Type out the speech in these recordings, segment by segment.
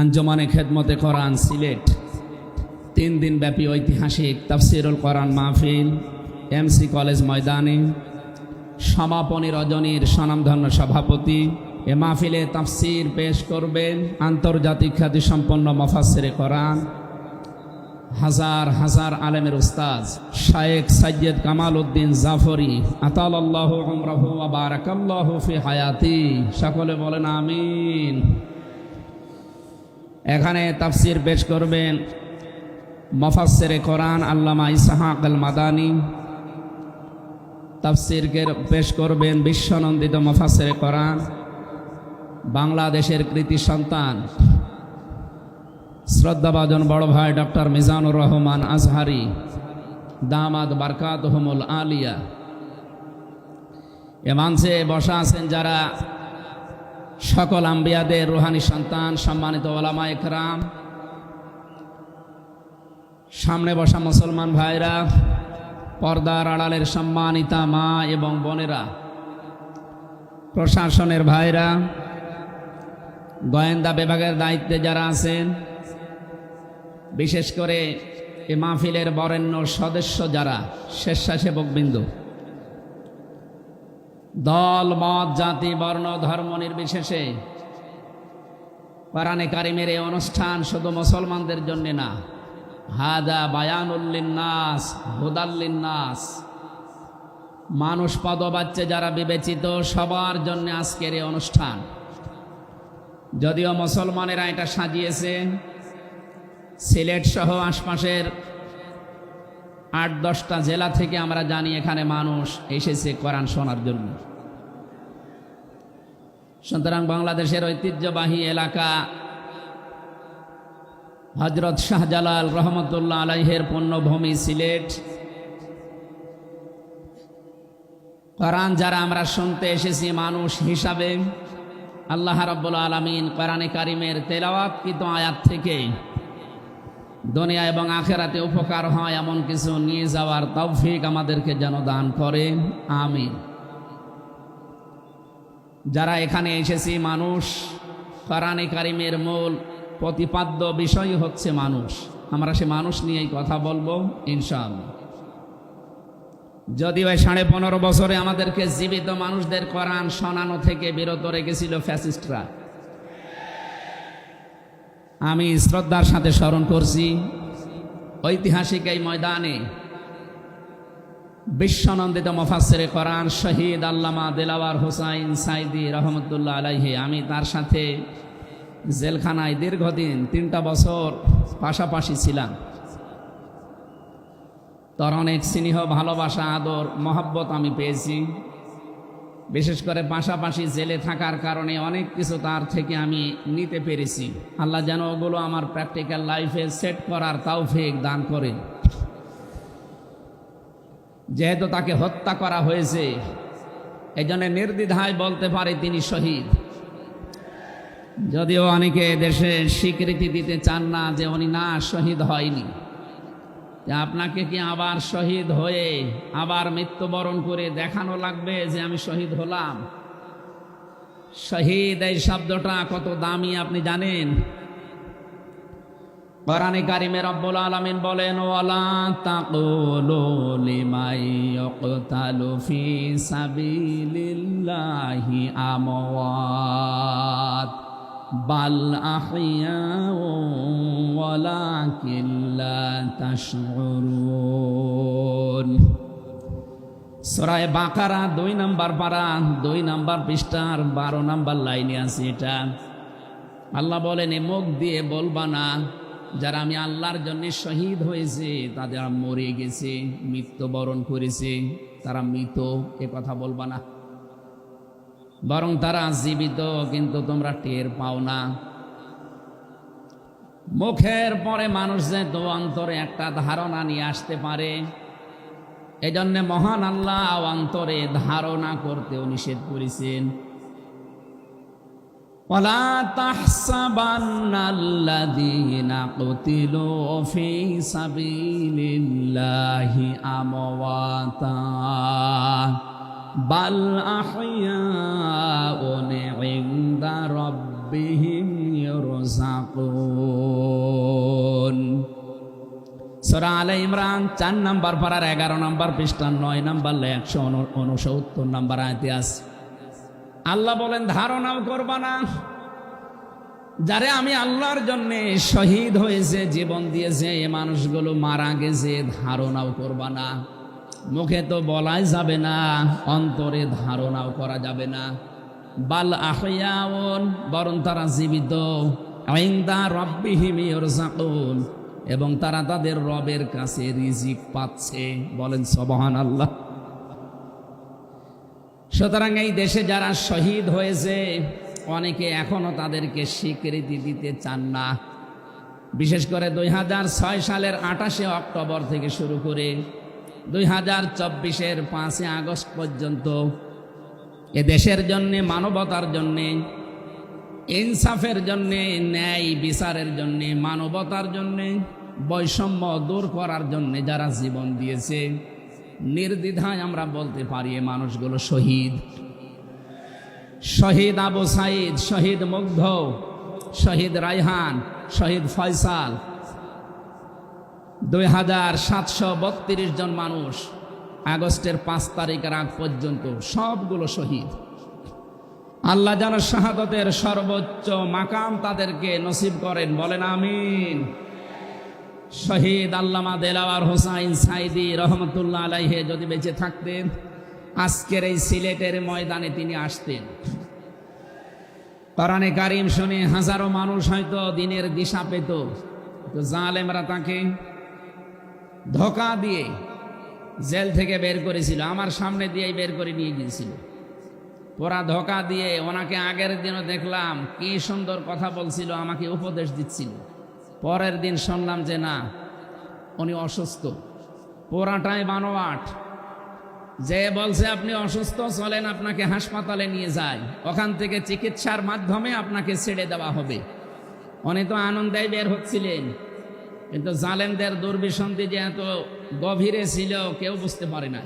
আঞ্জুমানে খেদমতে কোরআন সিলেট 3 দিন ব্যাপী ঐতিহাসিক তাফসিরুল কোরআন মাহফিল এমসি কলেজ ময়দানে সমাপনী রজনীর স্বনামধন্য সভাপতি এ মাহফিলে তাফসির পেশ করবেন আন্তর্জাতিক খ্যাতিসম্পন্ন মুফাসসিরে কোরআন হাজার হাজার আলেমের উস্তাদ শায়েখ সৈয়দ কামাল উদ্দিন জাফরি আতালাল্লাহু উমরাহু ওয়া বারাকাল্লাহু ফি হায়াতি। সকলে বলেন আমিন। এখানে তাফসির পেশ করবেন মুফাসসিরে কোরআন আল্লামা ইসহাক আল মাদানী। তাফসির পেশ করবেন বিশ্বনন্দিত মুফাসসিরে কোরআন বাংলাদেশের কৃতি সন্তান শ্রদ্ধাভাজন বড় ভাই ডক্টর মিজানুর রহমান আজহারি দামাদ বারকাতুহুমুল আলিয়া। এ মঞ্চে বসা আছেন যারা সকল আম্বিয়াদের রুহানি সন্তান সম্মানিত ওলামা ইকরাম, সামনে বসা মুসলমান ভাইরা, পর্দার আড়ালের সম্মানিতা মা এবং বোনেরা, প্রশাসনের ভাইরা, গোয়েন্দা বিভাগের দায়িত্বে যারা আছেন, বিশেষ করে এ মাহফিলের বরেণ্য সদস্য যারা, স্বেচ্ছাসেবকবৃন্দ, দল মত জাতি বর্ণ ধর্ম নির্বিশেষে কোরআনে কারিমের এই অনুষ্ঠান শুধু মুসলমানদের জন্য না, হাদা বায়ানুল লিন্নাস হুদাল লিন্নাস, মানুষ পদবাচ্চে যারা বিবেচিত সবার জন্য আজকের এই অনুষ্ঠান। যদিও মুসলমানেরা এটা সাজিয়েছে, সিলেট সহ আশপাশের 8-10টা জেলা থেকে আমরা জানি এখানে মানুষ এসেছে কোরআন শোনার জন্য। সুতরাং বাংলাদেশের ঐতিহ্যবাহী এলাকা হযরত শাহজালাল রহমতুল্লাহ আলাইহির পুণ্যভূমি সিলেট, কোরআন যারা আমরা শুনতে এসেছি মানুষ হিসাবে, আল্লাহ রাব্বুল আলামিন কোরআনে কারিমের তেলাওয়াতকৃত আয়াত থেকে দুনিয়া এবং আখিরাতে উপকার হয় এমন কিছু নিয়ে যাওয়ার তৌফিক আমাদেরকে যেন দান করেন, আমিন। যারা এখানে এসেছি মানুষ, কোরআনে কারিমের মূল প্রতিপাদ্য বিষয় হচ্ছে মানুষ। আমরা সে মানুষ নিয়েই কথা বলবো ইনশাআল্লাহ। যদিও 15.5 বছরে আমাদেরকে জীবিত মানুষদের কোরআন শোনানো থেকে বিরত রেখেছিল ফ্যাসিস্টরা। আমি শ্রদ্ধার সাথে স্মরণ করছি ঐতিহাসিক এই ময়দানে বিশ্বনন্দিত মুফাসসিরে কোরআন শহীদ আল্লামা দিলাওয়ার হোসাইন সাইদি রহমতুল্লাহ আলাইহি। আমি তার সাথে জেলখানায় দীর্ঘদিন 3টা বছর পাশাপাশি ছিলাম। তার অনেক স্নেহ ভালোবাসা আদর মহব্বত আমি পেয়েছি। বিশেষ করে পাশাপাশি জেলে থাকার কারণে অনেক কিছু তার থেকে আমি নিতে পেরেছি। আল্লাহ যেন ওগুলো আমার প্র্যাকটিক্যাল লাইফে সেট করার তৌফিক দান করে। যেহেতু তাকে হত্যা করা হয়েছে, এই জন্য নির্দ্বিধায় বলতে পারে তিনি শহীদ। যদিও অনেকে দেশে স্বীকৃতি দিতে চান না যে উনি না শহীদ হয়নি। আপনাকে কি আবার শহীদ হয়ে আবার মৃত্যুবরণ করে দেখানো লাগবে যে আমি শহীদ হলাম? শহীদ এই শব্দটা কত দামি আপনি জানেন? কোরআনে কারিমে রব্বুল আলামিন বলেন, ওয়ালা তাকুলু লিমাই ইয়ুকতালু ফি সাবিলিল্লাহি আমওয়াত বাল আহইয়াউ ওয়ালাকিন লা তাশউরুন। সূরা বাকারা 2 নম্বর পারা 2 নম্বর পৃষ্ঠার 12 নম্বর লাইনে আছে এটা। আল্লাহ বলেন, মুখ দিয়ে বলবা না যারা আমি আল্লাহর জন্য শহীদ হয়েছে, তাদের মরে গেছে, মৃত্যুবরণ করেছে, তারা মৃত, এ কথা বলবা না। বরং তারা জীবিত, কিন্তু তোমরা টের পাও না। মুখের পরে মানুষ যে তো অন্তরে একটা ধারণা নিয়ে আসতে পারে, এজন্য মহান আল্লাহ অন্তরে ধারণা করতেও নিষেধ করেছেন। ওয়ালা তাহসাবান্নাল্লাযীনা কুতিলু ফী সাবিলিল্লাহি আমওয়াতা বাল আহইয়াউন ইনদা রাব্বিহিম ইউরযাকুন। সূরা আলে ইমরান 4 নম্বর পারার 11 নম্বর পৃষ্ঠা 9 নম্বর 169 নম্বর আয়াতে আছে। আল্লাহ বলেন ধারণাও করবা না, যারে আমি আল্লাহর জন্য শহীদ হয়েছে, জীবন দিয়েছে, এ মানুষগুলো মারা গেছে, ধারণাও করবা না। মুখে তো বলাই যাবে না, অন্তরে ধারণাও করা যাবে না। বাল আহইয়াউন, বরং তারা জীবিত, ইনদা রাব্বিহিম ইউরযাকুন, এবং তারা তাদের রবের কাছে রিজিক পাচ্ছে। বলেন সুবহানাল্লাহ। সুতরাং এই দেশে যারা শহীদ হয়েছে, অনেকে এখনো তাদেরকে স্বীকৃতি দিতে চান না। বিশেষ করে 2006 সালের 28শে অক্টোবর থেকে শুরু করে 2024-এর 5 আগস্ট পর্যন্ত এ দেশের জন্যে, মানবতার জন্যে, ইনসাফের জন্যে, ন্যায় বিচারের জন্যে, মানবতার জন্যে, বৈষম্য দূর করার জন্যে যারা জীবন দিয়েছে, নির্দ্বিধায় আমরা বলতে পারি এ মানুষগুলো শহীদ। শহীদ আবু সাইদ, শহীদ মুগ্ধ, শহীদ রায়হান, শহীদ ফয়সাল, 2732 জন মানুষ আগস্টের 5 তারিখের আগ পর্যন্ত সবগুলো শহীদ। আল্লাহ যেন শাহাদতের সর্বোচ্চ মাকাম তাদেরকে নসিব করেন, বলেন আমিন। শহীদ আল্লামা দেলাওয়ার হোসাইন সাইদি রহমতুল্লাহ আলাইহি যদি বেঁচে থাকতেন, আজকের এই সিলেটের ময়দানে তিনি আসতেন। কোরআনে কারিম শুনে হাজারো মানুষ হয়তো দিনের দিশা পেত, তো জালেমরা তাকে ধোঁকা দিয়ে জেল থেকে বের করেছিল, আমার সামনে দিয়েই বের করে নিয়ে গিয়েছিল। ওরা ধোঁকা দিয়ে ওনাকে আগের দিনও দেখলাম কি সুন্দর কথা বলছিল, আমাকে উপদেশ দিচ্ছিল। পরের দিন শুনলাম যে না, উনি অসুস্থ, পোড়াটাই বানোয়াট। যে বলছে আপনি অসুস্থ, চলেন আপনাকে হাসপাতালে নিয়ে যায়, ওখান থেকে চিকিৎসার মাধ্যমে আপনাকে ছেড়ে দেওয়া হবে। উনি তো আনন্দেই বের হচ্ছিলেন, কিন্তু জালেমদের দুর্বিসন্ধি যে এত গভীরে ছিল কেউ বুঝতে পারে না,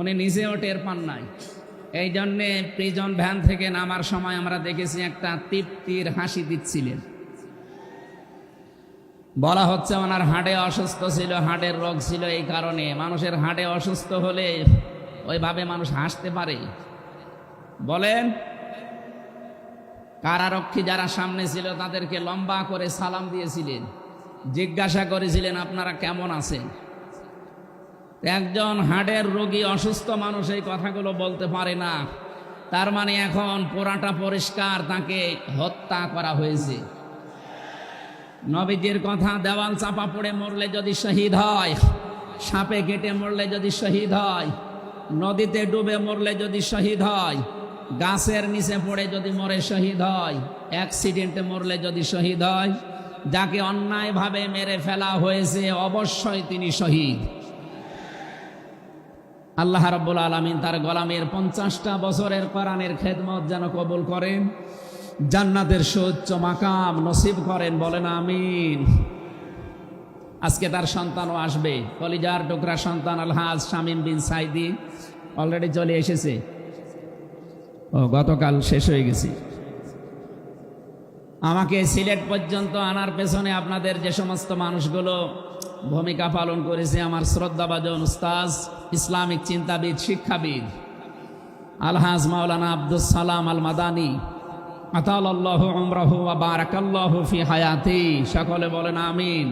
উনি নিজেও টের পান নাই। এই জন্যে প্রিজন ভ্যান থেকে নামার সময় আমরা দেখেছি একটা তৃপ্তির হাসি দিচ্ছিলেন। বলা হচ্ছে ওনার হাড়ে অসুস্থ ছিল, হাড়ের রোগ ছিল। এই কারণে মানুষের হাড়ে অসুস্থ হলে ওইভাবে মানুষ হাসতে পারে? বলেন। কারারক্ষী যারা সামনে ছিল তাদেরকে লম্বা করে সালাম দিয়েছিলেন, জিজ্ঞাসা করেছিলেন আপনারা কেমন আছেন। একজন হাড়ের রোগী অসুস্থ মানুষ এই কথাগুলো বলতে পারে না, তার মানে এখন পোড়াটা পরিষ্কার, তাকে হত্যা করা হয়েছে। নবীজির কথা, দেওয়াল চাপা পড়ে মরলে যদি শহীদ হয়, সাপে কেটে মরলে যদি শহীদ হয়, নদীতে ডুবে মরলে যদি শহীদ হয়, গাছের নিচে পড়ে যদি মরে শহীদ হয়, অ্যাক্সিডেন্টে মরলে যদি শহীদ হয়, যাকে অন্যায়ভাবে মেরে ফেলা হয়েছে অবশ্যই তিনি শহীদ। আল্লাহ রাব্বুল আলামিন তার গোলামের 50টা বছরের কোরআনের খেদমত যেন কবুল করেন, জান্নাতের সুউচ্চ মাকাম নসিব করেন, বলেন আমিন। আজকে তার সন্তানও আসবে, কলিজার টুকরা সন্তান আলহাজ শামীম বিন সাইদি অলরেডি চলে এসেছে। গতকাল শেষ হয়ে গেছে। আমাকে সিলেট পর্যন্ত আনার পেছনে আপনাদের যে সমস্ত মানুষগুলো ভূমিকা পালন করেছে, আমার শ্রদ্ধাভাজন উস্তাজ, ইসলামিক চিন্তাবিদ, শিক্ষাবিদ আলহাজ মাওলানা আব্দুস সালাম আল মাদানী, আতালাল্লাহু উমরাহু ওয়া বারাকাল্লাহু ফি হায়াতি, সকলে বলেন আমিন।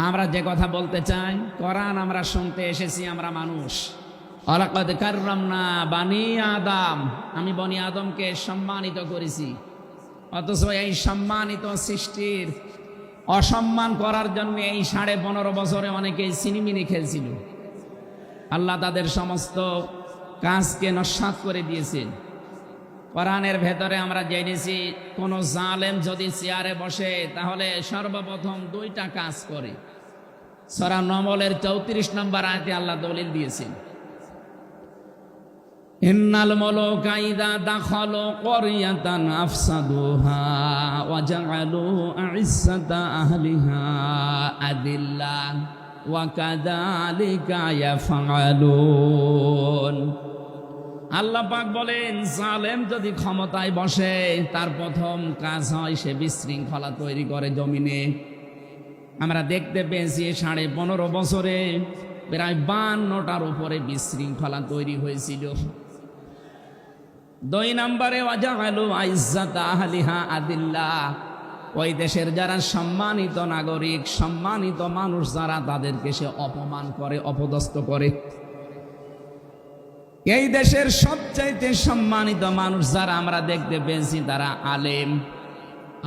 আমরা যে কথা বলতে চাই, কোরআন আমরা শুনতে এসেছি, আমরা মানুষ। ওয়ালাকাদ কাররামনা বানি আদম, আমি বনি আদমকে সম্মানিত করেছি। অথচ এই সম্মানিত সৃষ্টির অসম্মান করার জন্য এই 15.5 বছরে অনেকেই সিনিমিনি খেলছিল। আল্লাহ তাদের সমস্ত কাজকে নস্যাৎ করে দিয়েছেন। কোরআনের ভেতরে আমরা জেনেছি, কোন জালেম যদি চেয়ারে বসে তাহলে সর্বপ্রথম 2টা কাজ করে। সূরা নমলের 34 নম্বর আয়াতে আল্লাহ দলিল দিয়েছেন, ইন্নাল মুলুকা ইযা দাখালু ক্বরিয়াতান আফসাদুহা ওয়া জাআলু আ'ইজ্জাতা আহলিহা আদিল্লা ওয়া কাযালিকা ইয়াফআলুন। আল্লাহ পাক বলেন জালেম যদি ক্ষমতায় বসে তার প্রথম কাজ হয় সে বিশৃঙ্খলা তৈরি করে জমিনে। আমরা দেখতে পেয়েছি 15.5 বছরে প্রায় 52টার উপরে বিশৃঙ্খলা তৈরি হয়েছিল। 2 নম্বরে ওয়াজাআলু আইজ্জাতা আহলিহা আদিল্লাহ, ওই দেশের যারা সম্মানিত নাগরিক, সম্মানিত মানুষ যারা, তাদেরকে সে অপমান করে, অপদস্থ করে। এই দেশের সবচাইতে সম্মানিত মানুষ যারা আমরা দেখতে পেয়েছি তারা আলেম,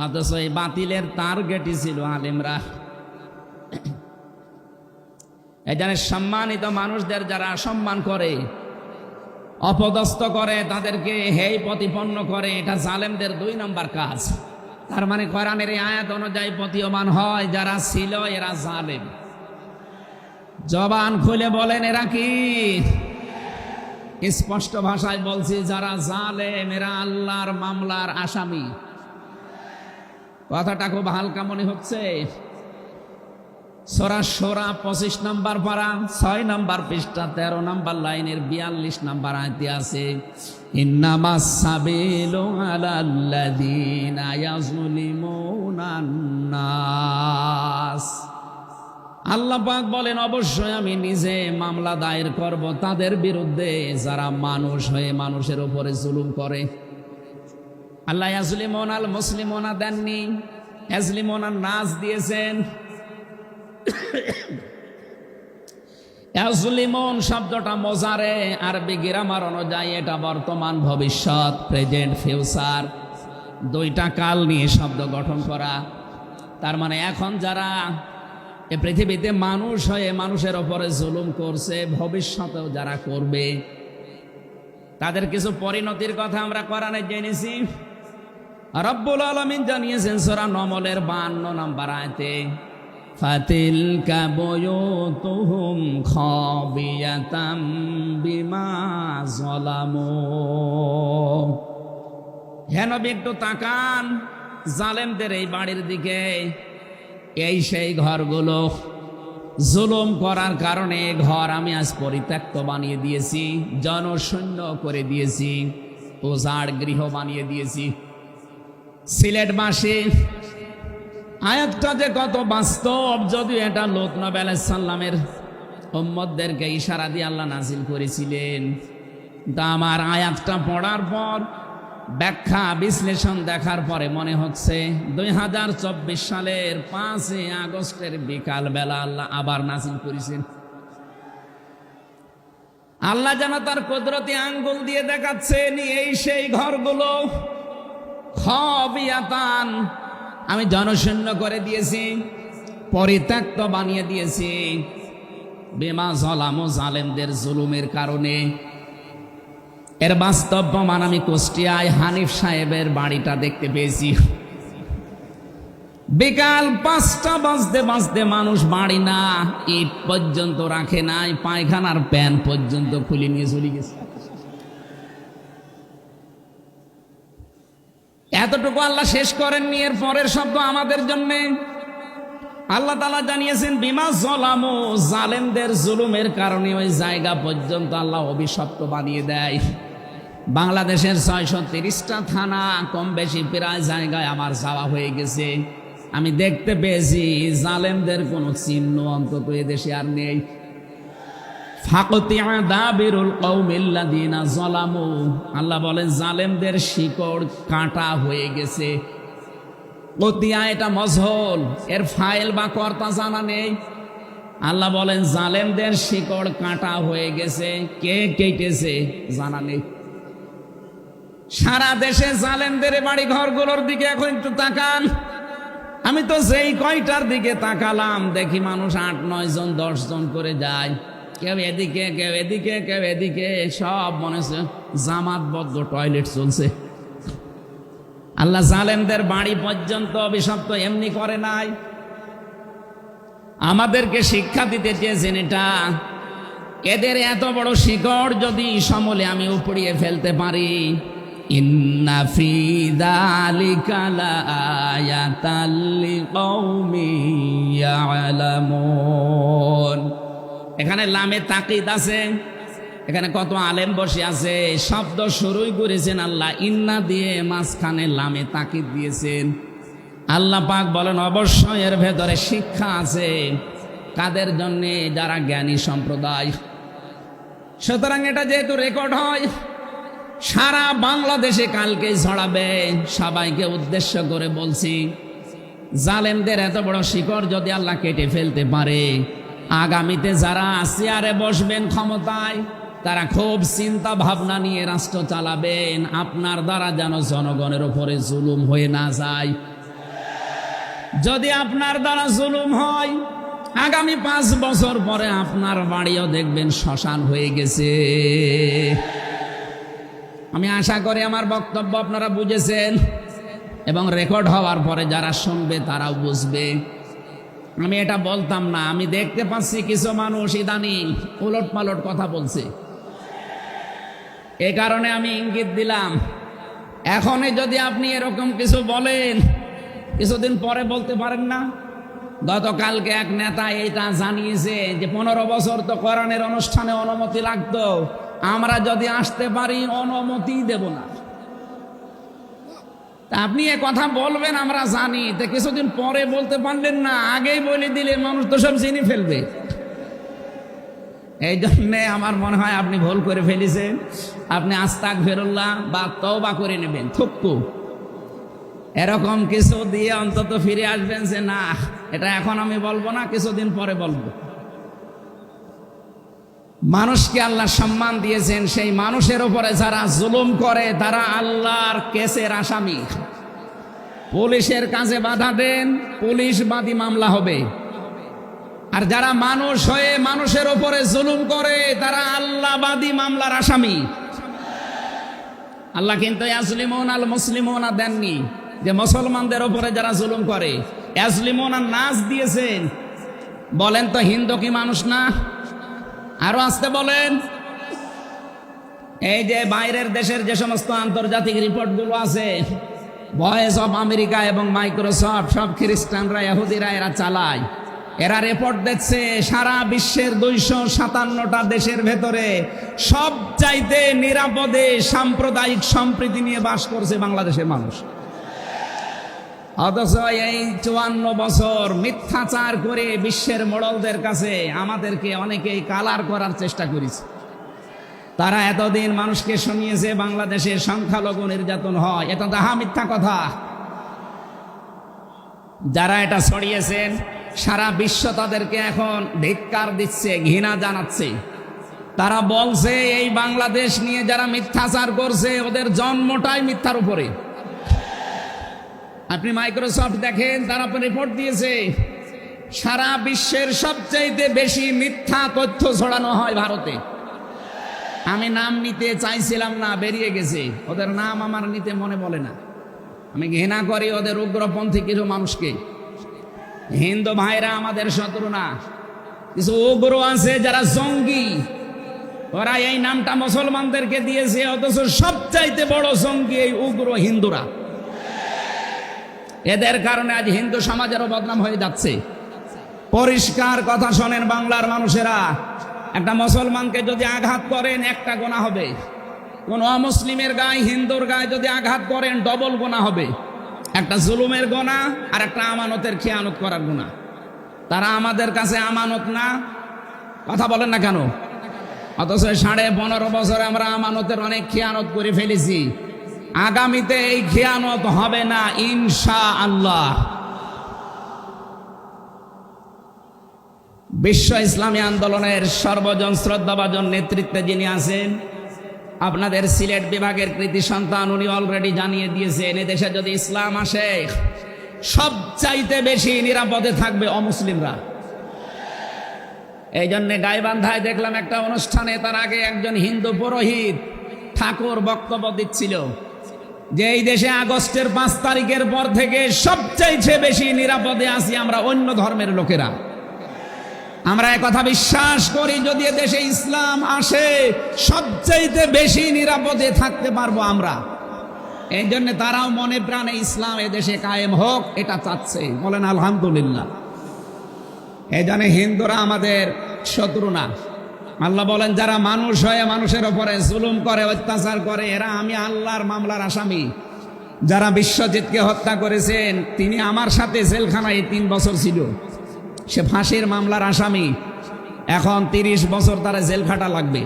অথচ এই বাতিলের টার্গেটই ছিল আলেমরা। এখানে সম্মানিত মানুষদের যারা সম্মান করে, অপদস্থ করে, তাদেরকে হেয় প্রতিপন্ন করে, এটা জালেমদের 2 নম্বর কাজ। তার মানে কোরআনের এই আয়াত অনুযায়ী প্রতীয়মান হয় যারা ছিল এরা জালেম। জবান খুলে বলেন এরা কি? স্পষ্ট ভাষায় বলছি, যারা জালেম এরা আল্লাহর মামলার আসামি। কথাটা খুব হালকা মনে হচ্ছে। সূরা শূরা 25 নম্বর পারা 6 নম্বর পৃষ্ঠা 13 নম্বর লাইনের 42 নম্বর আয়াতে আছে, ইন্নামাস সাবিলু আলাল্লাযীনা ইয়াযলিমুনান নাস। আল্লাহ পাক বলেন অবশ্যই আমি নিজে মামলা দায়ের করব তাদের বিরুদ্ধে যারা মানুষ হয়ে মানুষের উপরে জুলুম করে। আল্লাহ ইয়াজলিমুনাল মুসলিমুনা দেননি, ইয়াজলিমুনান নাস দিয়েছেন। ইয়াজলিমুন শব্দটা মোজারে, আরবি গ্রামার অনুযায়ী এটা বর্তমান, ভবিষ্যৎ, প্রেজেন্ট, ফিউচার, 2টা কাল নিয়ে শব্দ গঠন করা। তার মানে এখন যারা এ পৃথিবীতে মানুষ হয়ে মানুষের ওপরে জুলুম করছে, ভবিষ্যতেও যারা করবে, তাদের কিছু পরিণতির কথা আমরা কোরআনে জেনেছি। রব্বুল আলামিন জানিয়েছেন সূরা নমলের 52 নম্বর আয়াতে, ফাতিলকা বুয়ুতুহুম খাবিয়াতাম বিমা যালামু। হে নবী একটু তাকান জালেমদের এই বাড়ির দিকে। এই সেই ঘরগুলো, জুলুম করার কারণে ঘর আমি আজ পরিত্যক্ত বানিয়ে দিয়েছি, জনশূন্য করে দিয়েছি, উজাড় গৃহ বানিয়ে দিয়েছি। সিলেটবাসী, আয়াতটা যে কত বাস্তব, যদিও এটা লূত নবী আলাইহিস সালামের উম্মতদেরকে ইশারা দিয়ে আল্লাহ নাজিল করেছিলেন। তা আমার আয়াতটা পড়ার পর, ব্যাখ্যা বিশ্লেষণ দেখার পরে মনে হচ্ছে 2024 সালের 5 আগস্টের বিকাল বেলা আল্লাহ আবার নাজিল করেছেন। আল্লাহ যেন তার কুদরতি আঙ্গুল দিয়ে দেখাচ্ছেন এই সেই ঘরগুলো খাবিয়াতান, আমি জনশূন্য করে দিয়েছি, পরিত্যক্ত বানিয়ে দিয়েছি, বিমা যালামু, জালেমদের জুলুমের কারণে। এর বাস্তব প্রমাণ আমি কুষ্টিয়ায় হানিফ সাহেবের বাড়িটা দেখতে পেয়েছি। বিকাল 5টা বাজতে বাজতে মানুষ বাড়ি না ইট পর্যন্ত রাখে নাই, পায়খানার প্যান পর্যন্ত খুলে নিয়ে চলে গেছে। এতটুকু আল্লাহ শেষ করেননি, এর পরের শব্দ আমাদের জন্য। আল্লাহ তাআলা জানিয়েছেন বিমা যালামু, জালেমদের জুলুমের কারণে ওই জায়গা পর্যন্ত আল্লাহ অভিশপ্ত বানিয়ে দেয়। বাংলাদেশের 630টা থানা, কম বেশি প্রায় জায়গায় আমার যাওয়া হয়ে গেছে। আমি দেখতে পেয়েছি জালেমদের কোনো চিহ্ন অন্তত এদেশে আর নেই। ফাকতিয়া দাবিরুল কওমিল্লাযিনা যালামু, আল্লাহ বলেন জালেমদের শিকড় কাটা হয়ে গেছে। কতিয়া এটা মজহুল, এর ফাইল বা কর্তা জানা নেই। আল্লাহ বলেন জালেমদের শিকড় কাটা হয়ে গেছে, কে কেটেছে জানা নেই। সারা দেশে জালেমদের বাড়ি ঘরগুলোর দিকে এখন একটু তাকান। আমি তো যেই কয়টার দিকে তাকালাম দেখি মানুষ 8-9 জন 10 জন করে যায়, কেউ এদিকে কেউ এদিকে কেউ এদিকে, সব মনে হচ্ছে জামাতবদ্ধ টয়লেট চলছে। আল্লাহ জালেমদের বাড়ি পর্যন্ত অভিশপ্ত এমনি করে নাই, আমাদেরকে শিক্ষা দিতে চেয়েছেন এটা। এদের এত বড় শিকড় যদি সমলে আমি উপড়িয়ে ফেলতে পারি, ইন্না ফি যালিকা লাআয়াতাল লিকাউমিন ইয়ালামুন। এখানে লামে তাকিদ আছে, এখানে কত আলেম বসে আছে, শব্দ শুরুই করেছেন আল্লাহ ইন্না দিয়ে, মাঝখানে লামে তাকিদ দিয়েছেন। আল্লাহ পাক বলেন অবশ্যই এর ভেতরে শিক্ষা আছে। কাদের জন্যে? যারা জ্ঞানী সম্প্রদায়। সুতরাং এটা যেহেতু রেকর্ড হয়, সারা বাংলাদেশে কালকে ছড়াবে। সবাইকে উদ্দেশ্য করে বলছি, জালেমদের এত বড় শিকড় যদি আল্লাহ কেটে ফেলতে পারে, আগামীতে যারা চেয়ারে বসবেন ক্ষমতায়, তারা খুব চিন্তা ভাবনা নিয়ে রাষ্ট্র চালাবেন। আপনার দ্বারা যেন জনগণের উপরে জুলুম হয়ে না যায়। যদি আপনার দ্বারা জুলুম হয়, আগামী 5 বছর পরে আপনার বাড়িও দেখবেন শ্মশান হয়ে গেছে। আমি আশা করি আমার বক্তব্য আপনারা বুঝেছেন, এবং রেকর্ড হওয়ার পরে যারা শুনবে তারাও বুঝবে। আমি এটা বলতাম না, আমি দেখতে পাচ্ছি কিছু মানুষ ইদানিং উলট পালট কথা বলছে। এ কারণে আমি ইঙ্গিত দিলাম, এখনই যদি আপনি এরকম কিছু বলেন, কিছুদিন পরে বলতে পারেন না। গতকালকে এক নেতা এটা জানিয়েছে যে 15 বছর তো কোরআনের অনুষ্ঠানে অনুমতি লাগতো, আমরা যদি আসতে পারি অনুমতি দেব না। তা আপনি এ কথা বলবেন আমরা জানি, তো কিছুদিন পরে বলতে পারলেন না, আগেই বলে দিলে মানুষ তো সব চিনি ফেলবে। এই জন্যে আমার মনে হয় আপনি ভুল করে ফেলেছেন। আপনি আস্তাগফিরুল্লাহ বা তওবা করে নেবেন, থুক্কু এরকম কিছু দিয়ে অন্তত ফিরে আসবেন যে না, এটা এখন আমি বলবো না, কিছুদিন পরে বলবো। মানুষকে আল্লাহ সম্মান দিয়েছেন, সেই মানুষের উপরে যারা জুলুম করে তারা আল্লাহর কেসের আসামি। পুলিশের কাজে বাধা দেন, পুলিশ বাদী মামলা হবে। আর যারা মানুষ হয়ে মানুষের উপরে জুলুম করে তারা আল্লাহ বাদী মামলার আসামি। আল্লাহ কিন্তু ইয়াজলিমুন আল মুসলিমুনা দেননি, যে মুসলমানদের উপরে যারা জুলুম করে ইয়াজলিমুন আর নাস দিয়েছেন। বলেন তো হিন্দু কি মানুষ না? আরো আসতে বলেন। এই যে বাইরের দেশের যে সমস্ত আন্তর্জাতিক রিপোর্টগুলো আছে, ভয়েস অফ আমেরিকা এবং মাইক্রোসফট, সব খ্রিস্টানরা ইহুদিরা এরা চালায়। এরা রিপোর্ট দিচ্ছে সারা বিশ্বের 257টা দেশের ভেতরে সবচাইতে নিরাপদে সাম্প্রদায়িক সম্প্রীতি নিয়ে বাস করছে বাংলাদেশের মানুষ। অথচ এই 54 বছর মিথ্যাচার করে বিশ্বের মোড়লদের কাছে আমাদেরকে অনেকেই কালার করার চেষ্টা করেছে। তারা এতদিন মানুষকে শুনিয়েছে বাংলাদেশের সংখ্যালঘু নির্যাতন হয়, এটা তাহা মিথ্যা কথা। যারা এটা ছড়িয়েছেন সারা বিশ্ব তাদেরকে এখন ধিক্কার দিচ্ছে, ঘৃণা জানাচ্ছে। তারা বলছে এই বাংলাদেশ নিয়ে যারা মিথ্যাচার করছে ওদের জন্মটাই মিথ্যার উপরে। আপনি মাইক্রোসফট দেখেন, তারা রিপোর্ট দিয়েছে সারা বিশ্বের সবচাইতে বেশি মিথ্যা তথ্য ছড়ানো হয় ভারতে। আমি নাম নিতে চাইছিলাম না, বেরিয়ে গেছে। ওদের নাম আমার নিতে মনে বলে না। আমি ঘৃণা করি ওদের উগ্রপন্থী কিছু মানুষকে। হিন্দু ভাইরা আমাদের শত্রু না, কিছু উগ্র আছে যারা জঙ্গি, ওরা এই নামটা মুসলমানদেরকে দিয়েছে, অথচ সবচাইতে বড় জঙ্গি এই উগ্র হিন্দুরা। এদের কারণে আজ হিন্দু সমাজেরও বদনাম হয়ে যাচ্ছে। পরিষ্কার কথা শোনেন বাংলার মানুষেরা, একটা মুসলমানকে যদি আঘাত করেন একটা গোনা হবে, কোন অমুসলিমের গায়ে হিন্দুর গায়ে যদি আঘাত করেন ডবল গোনা হবে। একটা জুলুমের গোনা আর একটা আমানতের খেয়ানত করার গোনা। তারা আমাদের কাছে আমানত না, কথা বলেন না কেন? অথচ 15.5 বছরে আমরা আমানতের অনেক খেয়ানত করে ফেলেছি। আগামীতে এই খেয়ানত হবে না ইনশাআল্লাহ। বিশ্ব ইসলামী আন্দোলনের সর্বজন শ্রদ্ধাভাজন নেতৃত্বে যিনি আছেন, আপনাদের সিলেট বিভাগের কৃতি সন্তান, উনি অলরেডি জানিয়ে দিয়েছেন এদেশে যদি ইসলাম আসে সবচাইতে বেশি নিরাপদে থাকবে অমুসলিমরা। এই জন্যে গাইবান্ধায় দেখলাম একটা অনুষ্ঠানে, তার আগে একজন হিন্দু পুরোহিত ঠাকুর বক্তব্য দিচ্ছিল যে এই দেশে আগস্টের 5 তারিখের পর থেকে সবচাইতে বেশি নিরাপদে আছি আমরা অন্য ধর্মের লোকেরা। আমরা একথা বিশ্বাস করি, যদি দেশে ইসলাম আসে সবচাইতে বেশি নিরাপদে থাকতে পারবো আমরা। এই জন্য তারাও মনে প্রাণে ইসলাম এদেশে কায়েম হোক এটা চাচ্ছে। বলেন আলহামদুলিল্লাহ। এই জন্য হিন্দুরা আমাদের শত্রু না, আল্লাহ বলেন যারা মানুষ হয়ে মানুষের উপরে জুলুম করে, অত্যাচার করে, এরা আমি আল্লাহর মামলার আসামি। যারা বিশ্বজিৎকে হত্যা করেছেন তিনি আমার সাথে জেলখানায় 3 বছর ছিল, সে ফাঁসির মামলার আসামি। এখন 30 বছর তারা জেল খাটা লাগবে,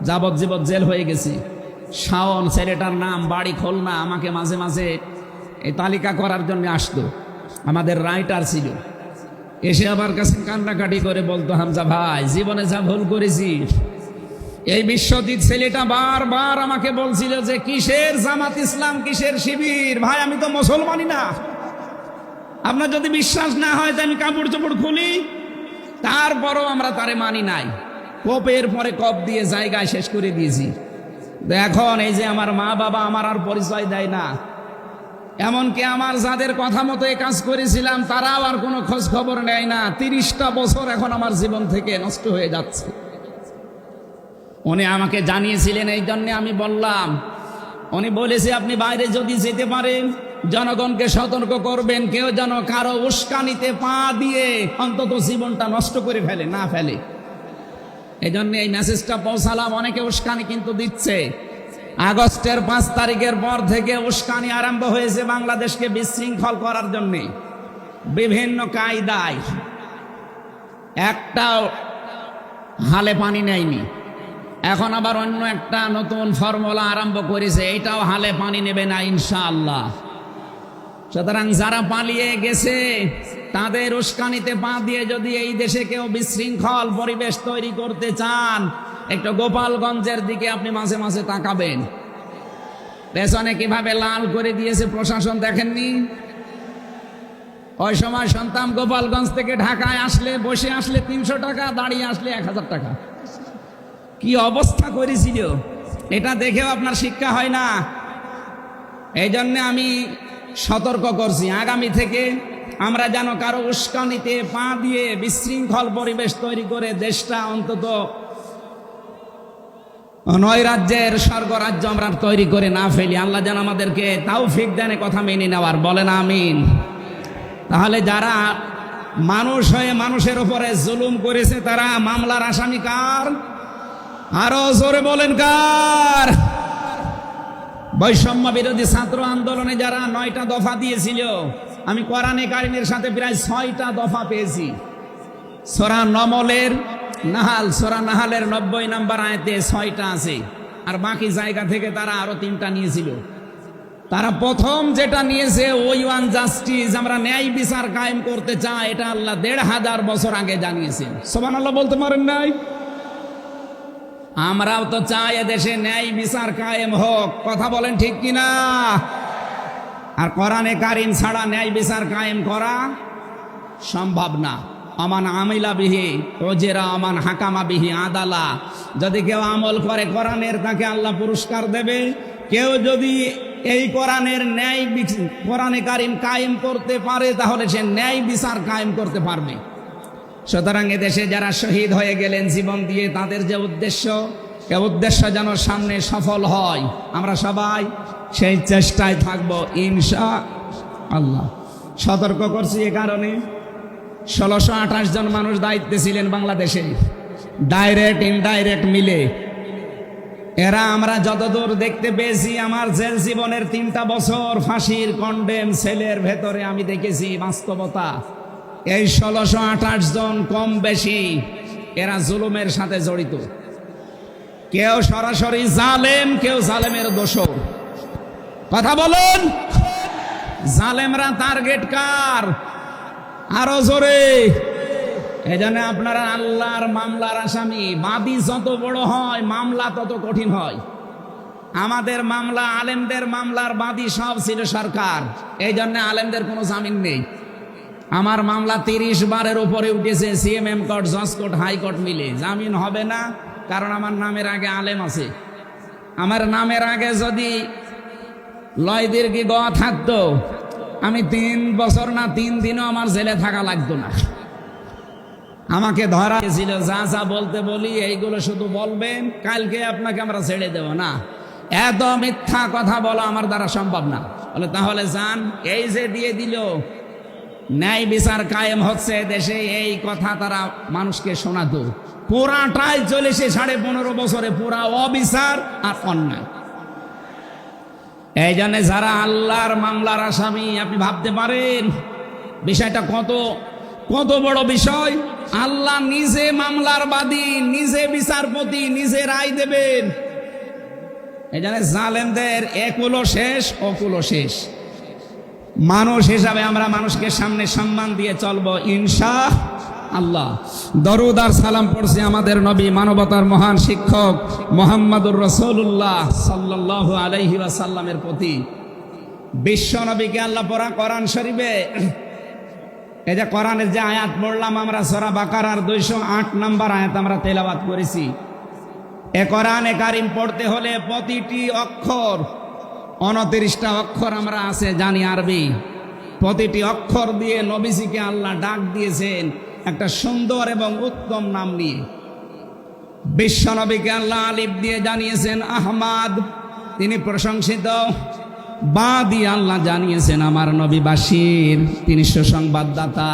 যাবজ্জীবন জেল হয়ে গেছে। শাওন ছেলেটার নাম, বাড়ি খুলনা, আমাকে মাঝে মাঝে এই তালিকা করার জন্য আসতো, আমাদের রাইটার ছিল। এসে আমার কাছে কান্নাকাটি করে বলতো, হামজা ভাই জীবনে যা ভুল করেছি। এই বিশ্বজিৎ ছেলেটা বারবার আমাকে বলছিল যে কিসের জামাত ইসলাম, কিসের শিবির। ভাই আমি তো মুসলমানই না, আপনার যদি বিশ্বাস না হয় তো আমি কাপড় চোপড় খুলি। তারপরও আমরা তারে মানি নাই, কপের পরে কপ দিয়ে জায়গায় শেষ করে দিয়েছি। এখন এই যে আমার মা বাবা আমার আর পরিচয় দেয় না, এমনকি আমার যাদের কথা মতো এই কাজ করেছিলাম তারাও আর কোনো খোঁজ খবর নেয় না। 30টা বছর এখন আমার জীবন থেকে নষ্ট হয়ে যাচ্ছে। উনি আমাকে জানিয়েছিলেন, এই জন্যে আমি বললাম। উনি বলেছে আপনি বাইরে যদি যেতে পারেন জনগণকে সতর্ক করবেন, কেউ যেন কারো উস্কানিতে পা দিয়ে অন্তত জীবনটা নষ্ট করে ফেলে না ফেলে। এই জন্য এই মেসেজটা পৌঁছালাম। অনেকে উস্কানি কিন্তু দিচ্ছে। আগস্টের 5 তারিখের পর থেকে উস্কানি আরম্ভ হয়েছে বাংলাদেশকে বিশৃঙ্খল করার জন্যে বিভিন্ন কায়দায়। একটাও হালে পানি নেয়নি, এখন আবার অন্য একটা নতুন ফর্মুলা আরম্ভ করেছে, এটাও হালে পানি নেবে না ইনশাআল্লাহ। সুতরাং যারা পালিয়ে গেছে তাদের উস্কানিতে পা দিয়ে যদি এই দেশে কেউ বিশৃঙ্খল পরিবেশ তৈরি করতে চান, একটু গোপালগঞ্জের দিকে আপনি মাঝে মাঝে তাকাবেন। পেছনে কিভাবে লাল করে দিয়েছে প্রশাসন দেখেননি? ওই সময় সন্তান গোপালগঞ্জ থেকে ঢাকায় আসলে, বসে আসলে 300 টাকা, দাঁড়িয়ে আসলে 1000 টাকা। কি অবস্থা করেছিল, এটা দেখেও আপনার শিক্ষা হয় না। এই জন্য আমি সতর্ক করছি, আগামী থেকে আমরা যেন কারো উস্কানিতে পা দিয়ে বিশৃঙ্খল পরিবেশ তৈরি করে দেশটা অন্তত 9 রাজ্যের স্বর্গরাজ্য আমরা তৈরি করে না ফেলি। আল্লাহ যেন আমাদেরকে তৌফিক দেন কথা মেনে নেওয়ার, বলেন আমিন। তাহলে যারা মানুষ হয়ে মানুষের উপরে জুলুম করেছে তারা মামলার আসামি কার? আরো জোরে বলেন কার? বৈষম্য বিরোধী ছাত্র আন্দোলনে যারা 9টা দফা দিয়েছিল, আমি কোরআনে কারিমের সাথে প্রায় 6টা দফা পেয়েছি। সূরা নমলের নাহাল, সূরা নাহালের 90 নম্বর আয়াতে 6টা আছে, আর বাকি জায়গা থেকে তারা আরো 3টা নিয়েছিল। তারা প্রথম যেটা নিয়েছে ওই ওয়ান জাস্টিস, আমরা ন্যায় বিচার কায়েম করতে চাই, এটা আল্লাহ 1500 বছর আগে জানিয়েছেন। সুবহানাল্লাহ বলতে পারেন নাই? আমরাও তো চাই এদেশে ন্যায় বিচার কায়েম হোক, কথা বলেন ঠিক কিনা? আর কোরআনে কারিম ছাড়া ন্যায় বিচার কায়েম করা সম্ভব না। আমান আমিলা বিহি ওজেরা আমান হাকামা বিহি আদালা। যদি কেউ আমল করে কোরআনের, তাকে আল্লাহ পুরস্কার দেবে। কেউ যদি এই কোরআনের ন্যায় কোরআনে কারিম কায়েম করতে পারে তাহলে সে ন্যায় বিচার কায়েম করতে পারবে। সুতরাং এদেশে যারা শহীদ হয়ে গেলেন জীবন দিয়ে, তাদের যে উদ্দেশ্য, এ উদ্দেশ্য যেন সামনে সফল হয়, আমরা সবাই সেই চেষ্টায় থাকব ইনশাআল্লাহ। সতর্ক করছি এ কারণে, 1628 জন মানুষ দায়িত্বে ছিলেন বাংলাদেশে, ডাইরেক্ট ইনডাইরেক্ট মিলে। এরা আমরা যতদূর দেখতে পেয়েছি, আমার জেল জীবনের 3টা বছর ফাঁসির কন্ডেম সেলের ভেতরে আমি দেখেছি বাস্তবতা। এই 1628 জন কম বেশি এরা জুলুমের সাথে জড়িত। কেউ সরাসরি জালেম, কেউ জালেমের দোষর। কথা বলুন, জালেমরা টার্গেট কার? আরো জোরে। এজন্য আপনারা আল্লাহর মামলার আসামি। বাদী যত বড় হয় মামলা তত কঠিন হয়। আমাদের মামলা, আলেমদের মামলার বাদী সব ছিল সরকার, এই জন্য আলেমদের কোনো জামিন নেই। আমার মামলা 30 বারের উপরে উঠেছে, সিএমএম কোর্ট, জজ কোর্ট, হাইকোর্ট মিলে। জামিন হবে না, কারণ আমার নামের আগে আলেম আছে। আমার নামের আগে যদি লয়দের কি গ থাকতো, আমি 3 বছর না 3 দিনও আমার জেলে থাকা লাগতো না। আমাকে ধরা ছিল, যা যা বলতে বলি এইগুলো শুধু বলবেন, কালকে আপনাকে আমরা ছেড়ে দেব না। এত মিথ্যা কথা বলা আমার দ্বারা সম্ভব না। বলে তাহলে যান, এই যে দিয়ে দিল ন্যায় বিচার কায়েম হচ্ছে দেশে, এই কথা তারা মানুষকে শোনাতো। পুরাটাই চলেছে 15.5 বছরে, পুরা অবিচার আর অন্যায়। এই জন্য যারা আল্লাহর মামলার আসামি, আপনি ভাবতে পারেন বিষয়টা কত কত বড় বিষয়। আল্লাহ নিজে মামলার বাদী, নিজে বিচারপতি, নিজে রায় দেবেন। এই জন্য জালেমদের একুলো শেষ, অকুলো শেষ। মানুষ হিসাবে আমরা মানুষকে সামনে সম্মান দিয়ে চলবো ইনশাআল্লাহ। দরুদ আর সালাম পড়ছি আমাদের নবী, মানবতার মহান শিক্ষক মুহাম্মদুর রাসূলুল্লাহ সাল্লাল্লাহু আলাইহি ওয়াসাল্লামের প্রতি। বিশ্ব নবীকে আল্লাহ পড়া কোরআন শরীফে, এই যে কোরআনের যে আয়াত পড়লাম আমরা, সূরা বাকারার 208 নম্বর আয়াত আমরা তেলাওয়াত করেছি। এ কোরআনে কারিম পড়তে হলে প্রতিটি অক্ষর, 29টা অক্ষর আমরা আছে জানি আরবি, প্রতিটি অক্ষর দিয়ে নবীজিকে আল্লাহ ডাক দিয়েছেন একটা সুন্দর এবং উত্তম নাম নিয়ে। বিশ্ব নবীকে আল্লাহ আলিফ দিয়ে জানিয়েছেন আহমাদ, তিনি প্রশংসিত। বা দিয়ে আল্লাহ জানিয়েছেন আমার নবী বাশির, তিনি সুসংবাদদাতা।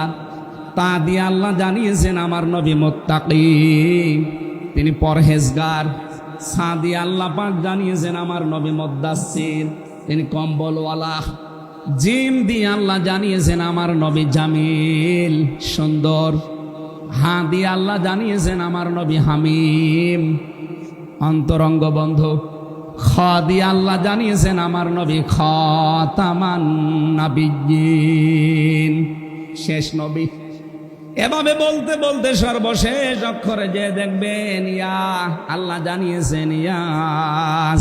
তা দিয়ে আল্লাহ জানিয়েছেন আমার নবী মুত্তাকি, তিনি পরহেজগার। সা দিয়ে আল্লাহ পাক জানিয়েছেন আমার নবী মুদ্দাসসির, তিনি কম্বলওয়ালা। জিম দিয়ে আল্লাহ জানিয়েছেন আমার নবী জামিল, সুন্দর। হা দিয়ে আল্লাহ জানিয়েছেন আমার নবী হামিম, অন্তরঙ্গ বন্ধু। খ দিয়ে আল্লাহ জানিয়েছেন আমার নবী খাতামান নাবিয়্যিন, শেষ নবী। এভাবে বলতে বলতে সর্বশেষ অক্ষরে যে দেখবেন ইয়া, আল্লাহ জানিয়েছেন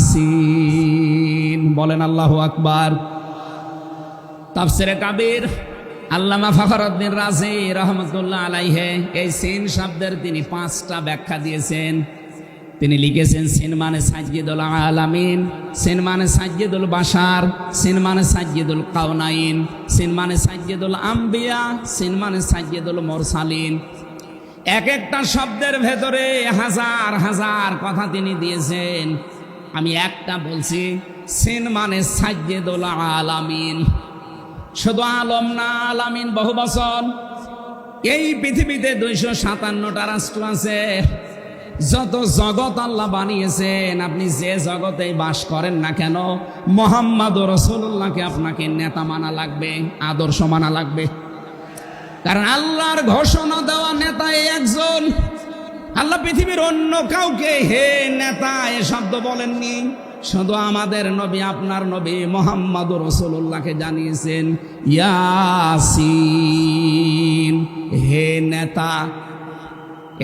ইয়াসিন। বলেন আল্লাহু আকবার। তাফসিরে কাবীর আল্লামা ফখরুদ্দীন রাজি রহমতুল্লাহ আলাইহি এই সিন শব্দের তিনি 5টা ব্যাখ্যা দিয়েছেন। তিনি লিখেছেন সিন মানে সাজ্জিদুল আলামিন, সিন মানে সাজ্জিদুল বাশার, সিন মানে সাজ্জিদুল কাউনাইন, সিন মানে সাজ্জিদুল আম্বিয়া, সিন মানে সাজ্জিদুল মুরসালিন। এক একটা শব্দের ভেতরে হাজার হাজার কথা তিনি দিয়েছেন। আমি একটা বলছি, সিন মানে সাজ্জিদুল আলামিন। শুধু আলম না, আলামিন বহু বচন। এই পৃথিবীতে 257টা রাষ্ট্র আছে। যত জগৎ আল্লাহ বানিয়েছেন, আপনি যে জগতেই বাস করেন না কেন, মুহাম্মদুর রাসূলুল্লাহকে আপনাকে নেতা মানা লাগবে, আদর্শ মানা লাগবে। কারণ আল্লাহর ঘোষণা দেওয়া নেতা একজন। আল্লাহ পৃথিবীর অন্য কাউকে হে নেতা এ শব্দ বলেননি। শুধু আমাদের নবী, আপনার নবী মুহাম্মদুর রাসূলুল্লাহকে জানিয়েছেন ইয়াসিন, হে নেতা।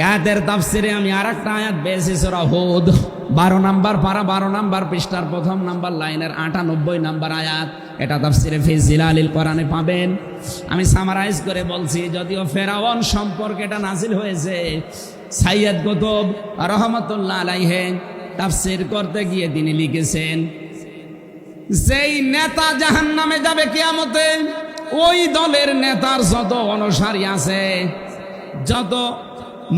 আয়াতের তাফসিরে আমি আরেকটা আয়াত পেয়েছি, সূরা হুদ 12 নম্বর পারা 12 নম্বর পৃষ্ঠার 1 নম্বর লাইনের 98 নম্বর আয়াত। এটা তাফসিরে ফি জিলালিল কোরআনে পাবেন। আমি সামারাইজ করে বলছি, যদিও ফেরাউন সম্পর্কে এটা নাজিল হয়েছে। সাইয়্যিদ কুতুব রহমাতুল্লাহ আলাইহি তাফসির করতে গিয়ে তিনি লিখেছেন, যেই নেতা জাহান্নামে যাবে কিয়ামতে, ওই দলের নেতার যত অনুসারী আছে, যত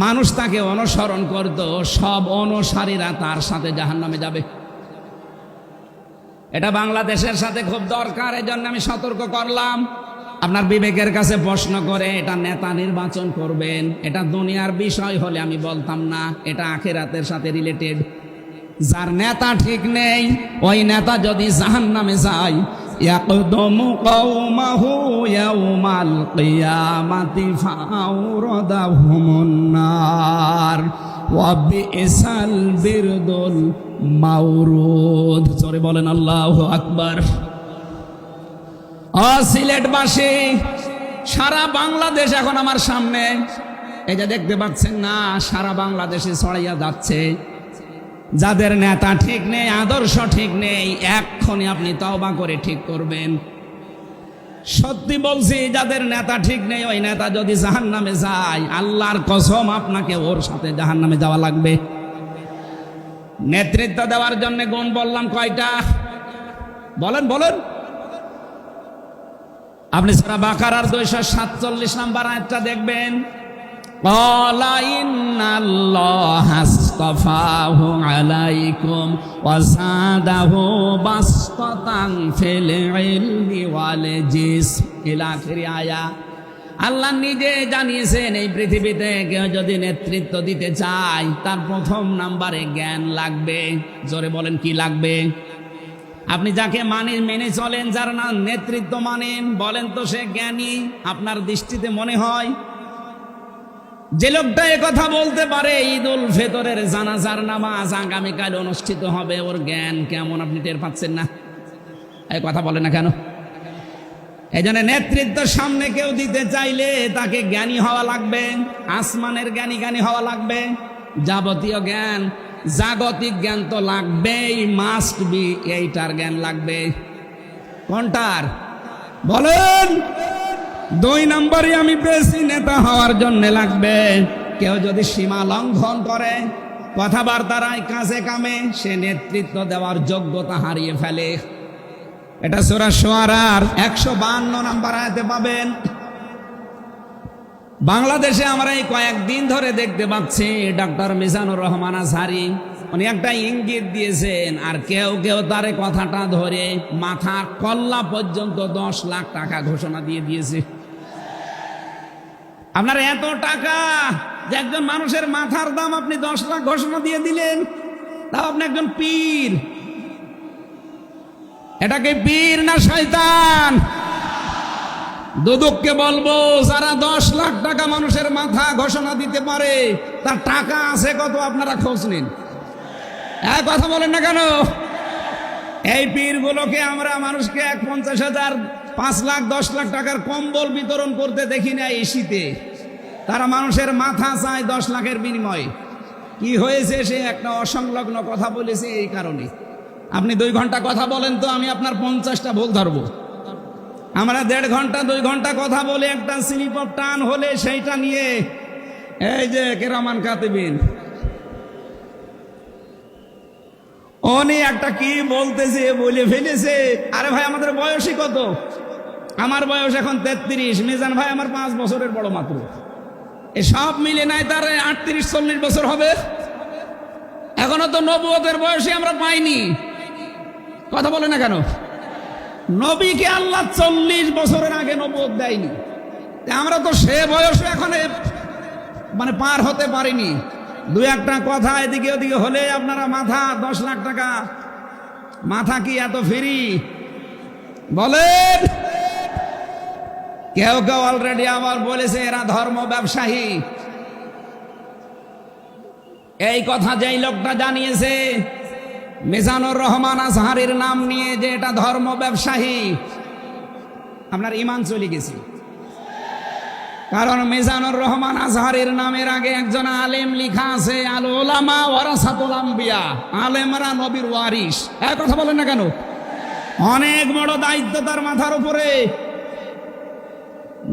মানুষ তাকে অনুসরণ করত, সব অনুসারীরা তার সাথে জাহান্নামে যাবে। এটা বাংলাদেশের সাথে খুব দরকার, এজন্য আমি সতর্ক করলাম। আপনার বিবেকের কাছে প্রশ্ন করে এটা নেতা নির্বাচন করবেন, এটা দুনিয়ার বিষয় হলে আমি বলতাম না, এটা আখিরাতের সাথে রিলেটেড। যার নেতা ঠিক নেই, ওই নেতা যদি জাহান্নামে যায়, ইয়াকদুমু কওমাহু ইয়াউমাল কিয়ামাতি ফাআওরাদাহুমুন নার ওয়া বিইসাল বিরদুল মাওরুদ। জোরে বলেন আল্লাহু আকবার। সিলেটবাসী, সারা বাংলাদেশ এখন আমার সামনে, এই যে দেখতে পাচ্ছেন না, সারা বাংলাদেশে ছড়াইয়া যাচ্ছে। যাদের নেতা ঠিক নেই, আদর্শ ঠিক নেই, এক্ষুনি আপনি তওবা করে ঠিক করবেন। সত্যি বলছি, যাদের নেতা ঠিক নেই, ওই নেতা যদি জাহান্নামে যায়, আল্লাহর কসম আপনাকে ওর সাথে জাহান্নামে যাওয়া লাগবে। নেতৃত্ব দেওয়ার জন্য গুণ বললাম কয়টা? বলেন বলেন। আপনি সূরা বাকারার 247 নম্বর আয়াতটা দেখবেন। ক্বালা ইন্নাল্লাহা আসতাফাহু আলাইকুম ওয়া যাদাহু বাসতাতান ফিল ইলমি ওয়াল জিসম ইলা আখির আয়া। আল্লাহ নিজে জানিয়েছেন এই পৃথিবীতে কেউ যদি নেতৃত্ব দিতে চায় তার প্রথম নাম্বারে জ্ঞান লাগবে। জোরে বলেন কি লাগবে? আপনি যাকে মেনে চলেন, যার নাম নেতৃত্ব মানেন, বলেন তো সে জ্ঞানী আপনার দৃষ্টিতে মনে হয়? যে লোকটা কথা বলতে পারে ঈদুল ফিতরের জানাজার নামাজ আগামীকাল অনুষ্ঠিত হবে, ওর জ্ঞান কেমন আপনি টের পাচ্ছেন না? এই কথা বলে না কেন? এই জন্য নেতৃত্ব সামনে কেউ দিতে চাইলে তাকে জ্ঞানী হওয়া লাগবে, আসমানের জ্ঞানী হওয়া লাগবে। যাবতীয় জ্ঞান, জাগতিক জ্ঞান তো লাগবেই, মাস্ট বি। এইটার জ্ঞান লাগবে। কোনটার বলেন? 2 নম্বরই আমি পেয়েছি, নেতা হওয়ার জন্য লাগবে। কেউ যদি সীমা লঙ্ঘন করে, কথাবার্তার কাজে কামে, সে নেতৃত্ব দেওয়ার যোগ্যতা হারিয়ে ফেলে। এটা সূরা শুআরার 152 নম্বর আয়াতে পাবেন। বাংলাদেশে আমরা এই কয়েকদিন ধরে দেখতে পাচ্ছি ডক্টর মিজানুর রহমান আজহারি উনি একটা ইঙ্গিত দিয়েছেন, আর কেউ কেউ তার কথাটা ধরে মাথার কল্লা পর্যন্ত 10 লাখ টাকা ঘোষণা দিয়ে দিয়েছে। আপনার এত টাকা যে একজন মানুষের মাথার দাম আপনি 10 লাখ ঘোষণা দিয়ে দিলেন, তাও আপনি একজন পীর। এটাকে পীর না শয়তান? দুদককে বলবো, যারা 10 লাখ টাকা মানুষের মাথা ঘোষণা দিতে পারে তার টাকা আছে কত আপনারা খোঁজ নিন। এক কথা বলেন না কেন? এই পীরগুলোকে আমরা মানুষকে 50,000, 5 লাখ, 10 লাখ টাকার কম্বল বিতরণ করতে দেখি না এই শীতে। তারা মানুষের মাথা চায় 10 লাখের বিনিময়ে। কি হয়েছে? সে একটা অসংলগ্ন কথা বলেছে, এই কারণে। আপনি 2 ঘন্টা কথা বলেন তো আমি আপনার 50টা ভুল ধরবো। আমরা 1.5 ঘন্টা 2 ঘন্টা কথা বলে একটা স্লিপ অফ টান হলে সেইটা নিয়ে এই যে কেরামান কাতিবিন উনি একটা কি বলতেছে বলে ফেলেছে। আরে ভাই, আমাদের বয়সই কত? আমার বয়স এখন 33, মিজান ভাই আমার 5 বছরের বড় মাত্র। এ সব মিলে নাই তার 38-40 বছর হবে। এখনো তো নবুয়তের বয়সে আমরা পাইনি। কথা বলে না কেন? নবীকে আল্লাহ 40 বছরের আগে নবুয়ত দেয়নি। আমরা তো সে বয়সে এখন মানে পার হতে পারিনি। 2-1টা কথা এদিকে ওদিকে হলে আপনারা মাথা 10 লাখ টাকা। মাথা কি এত ফ্রি? বলেন। কেউ কেউ অলরেডি আবার বলেছে এরা ধর্ম ব্যবসায়ী। এই কথা যেই লোকটা জানিয়েছে মিজানুর রহমান আজহারির নাম নিয়ে যে এটা ধর্ম ব্যবসায়ী, আপনার ঈমান চলে গেছে। কারণ মিজানুর রহমান আজহারির নামের আগে একজন আলেম লেখা আছে, আল উলামা ওয়ারাসাতুল আম্বিয়া, আলেমরা নবীর ওয়ারিস। এক কথা বলেন না কেন? অনেক বড় দায়িত্ব তার মাথার উপরে।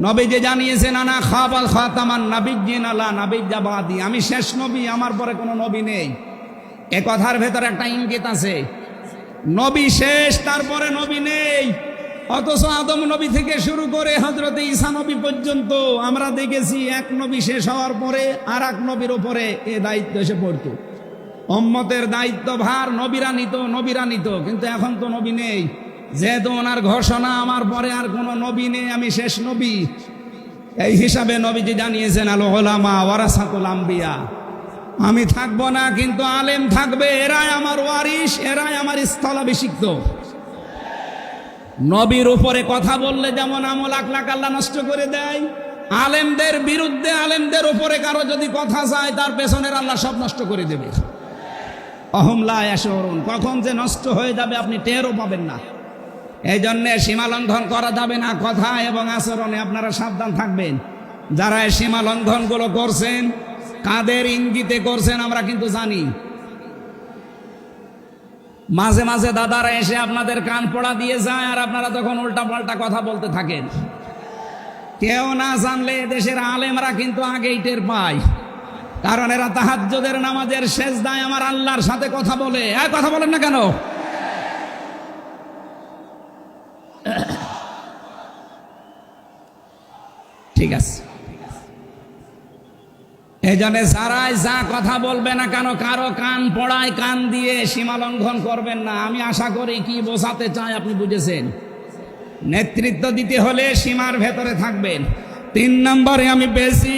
নবী যে জানিয়েছেন আনা খাবাল খাতামান নাবিয়্যিন আলা নাবিয়্যা বাদি, আমি শেষ নবী, আমার পরে কোনো নবী নেই। এ কথার ভেতরে একটা ইঙ্গিত আছে, নবী শেষ, তারপরে নবী নেই। অথচ আদম নবী থেকে শুরু করে হযরত ঈসা নবী পর্যন্ত আমরা দেখেছি এক নবী শেষ হওয়ার পরে আর এক নবীর উপরে এ দায়িত্ব এসে পড়তো। উম্মতের দায়িত্ব ভার নবীরা নিত, কিন্তু এখন তো নবী নেই। যেহেতু ওনার ঘোষণা আমার পরে আর কোনো নবী নেই, আমি শেষ নবী, এই হিসাবে নবীজি জানিয়েছেন আল উলামা ওয়ারাসাতুল আম্বিয়া, আমি থাকবো না কিন্তু আলেম থাকবে, এরাই আমার ওয়ারিস, এরাই আমার স্থলাভিষিক্ত। নবীর উপরে কথা বললে যেমন আমল আখলাক আল্লাহ নষ্ট করে দেয়, আলেমদের বিরুদ্ধে, আলেমদের উপরে কারো যদি কথা যায় তার পেছনের আল্লাহ সব নষ্ট করে দেবে। অহম লা ইয়াশউরুন, কখন যে নষ্ট হয়ে যাবে আপনি টেরও পাবেন না। এই জন্যে সীমা লঙ্ঘন করা যাবে না, কথা এবং আচরণে আপনারা সাবধান থাকবেন। যারা এই সীমা লঙ্ঘনগুলো করছেন, কাদের ইঙ্গিতে করছেন আমরা কিন্তু জানি। মাঝে মাঝে দাদারা এসে আপনাদের কান পড়া দিয়ে যায়, আর আপনারা তখন উল্টা পাল্টা কথা বলতে থাকেন। কেউ না জানলে দেশের আলেমরা কিন্তু আগেই টের পায়, কারণ এরা তাহাজ্জুদের নামাজের সেজদায় আমার আল্লাহর সাথে কথা বলে। কথা বলেন না কেন? ঠিক আছে, এই জন্য যারাই যা কথা বলবে না কেন, কারো কান পড়ায় কান দিয়ে সীমা লঙ্ঘন করবেন না। আমি আশা করি কি বোঝাতে চাই আপনি বুঝেছেন। নেতৃত্ব দিতে হলে সীমার ভেতরে থাকবেন। 3 নম্বরে আমি পেয়েছি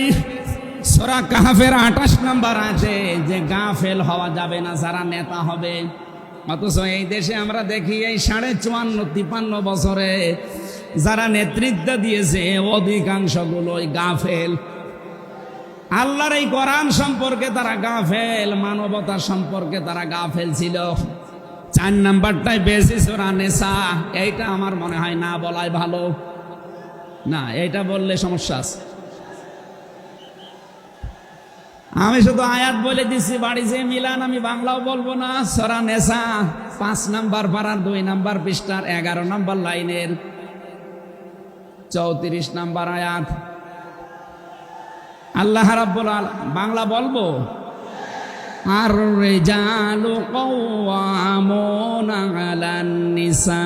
সূরা কাহফের 28 নম্বর আছে যে গাফেল হওয়া যাবে না যারা নেতা হবে। অথচ এই দেশে আমরা দেখি এই 54-53 বছরে যারা নেতৃত্ব দিয়েছে অধিকাংশগুলোই গাফেল। আল্লাহর এই কোরআন সম্পর্কে তারা গাফেল, মানবতা সম্পর্কে তারা গাফেল ছিল। 4 নাম্বারটাই বেশি সূরা নিসা, এইটা আমার মনে হয় না বলাই ভালো। না, এইটা বললে সমস্যা আছে। আমি শুধু আয়াত বলে দিচ্ছি, বাড়ি যে মিলান আমি বাংলাও বলবো না। সূরা নিসা 5 নাম্বার পারার 2 নাম্বার পৃষ্ঠার 11 নাম্বার লাইনের 34 নাম্বার আয়াত। আল্লাহ রাব্বুল আলামিন, বাংলা বলবো, আর রিজালু কাওয়ামুনা আলান নিসা,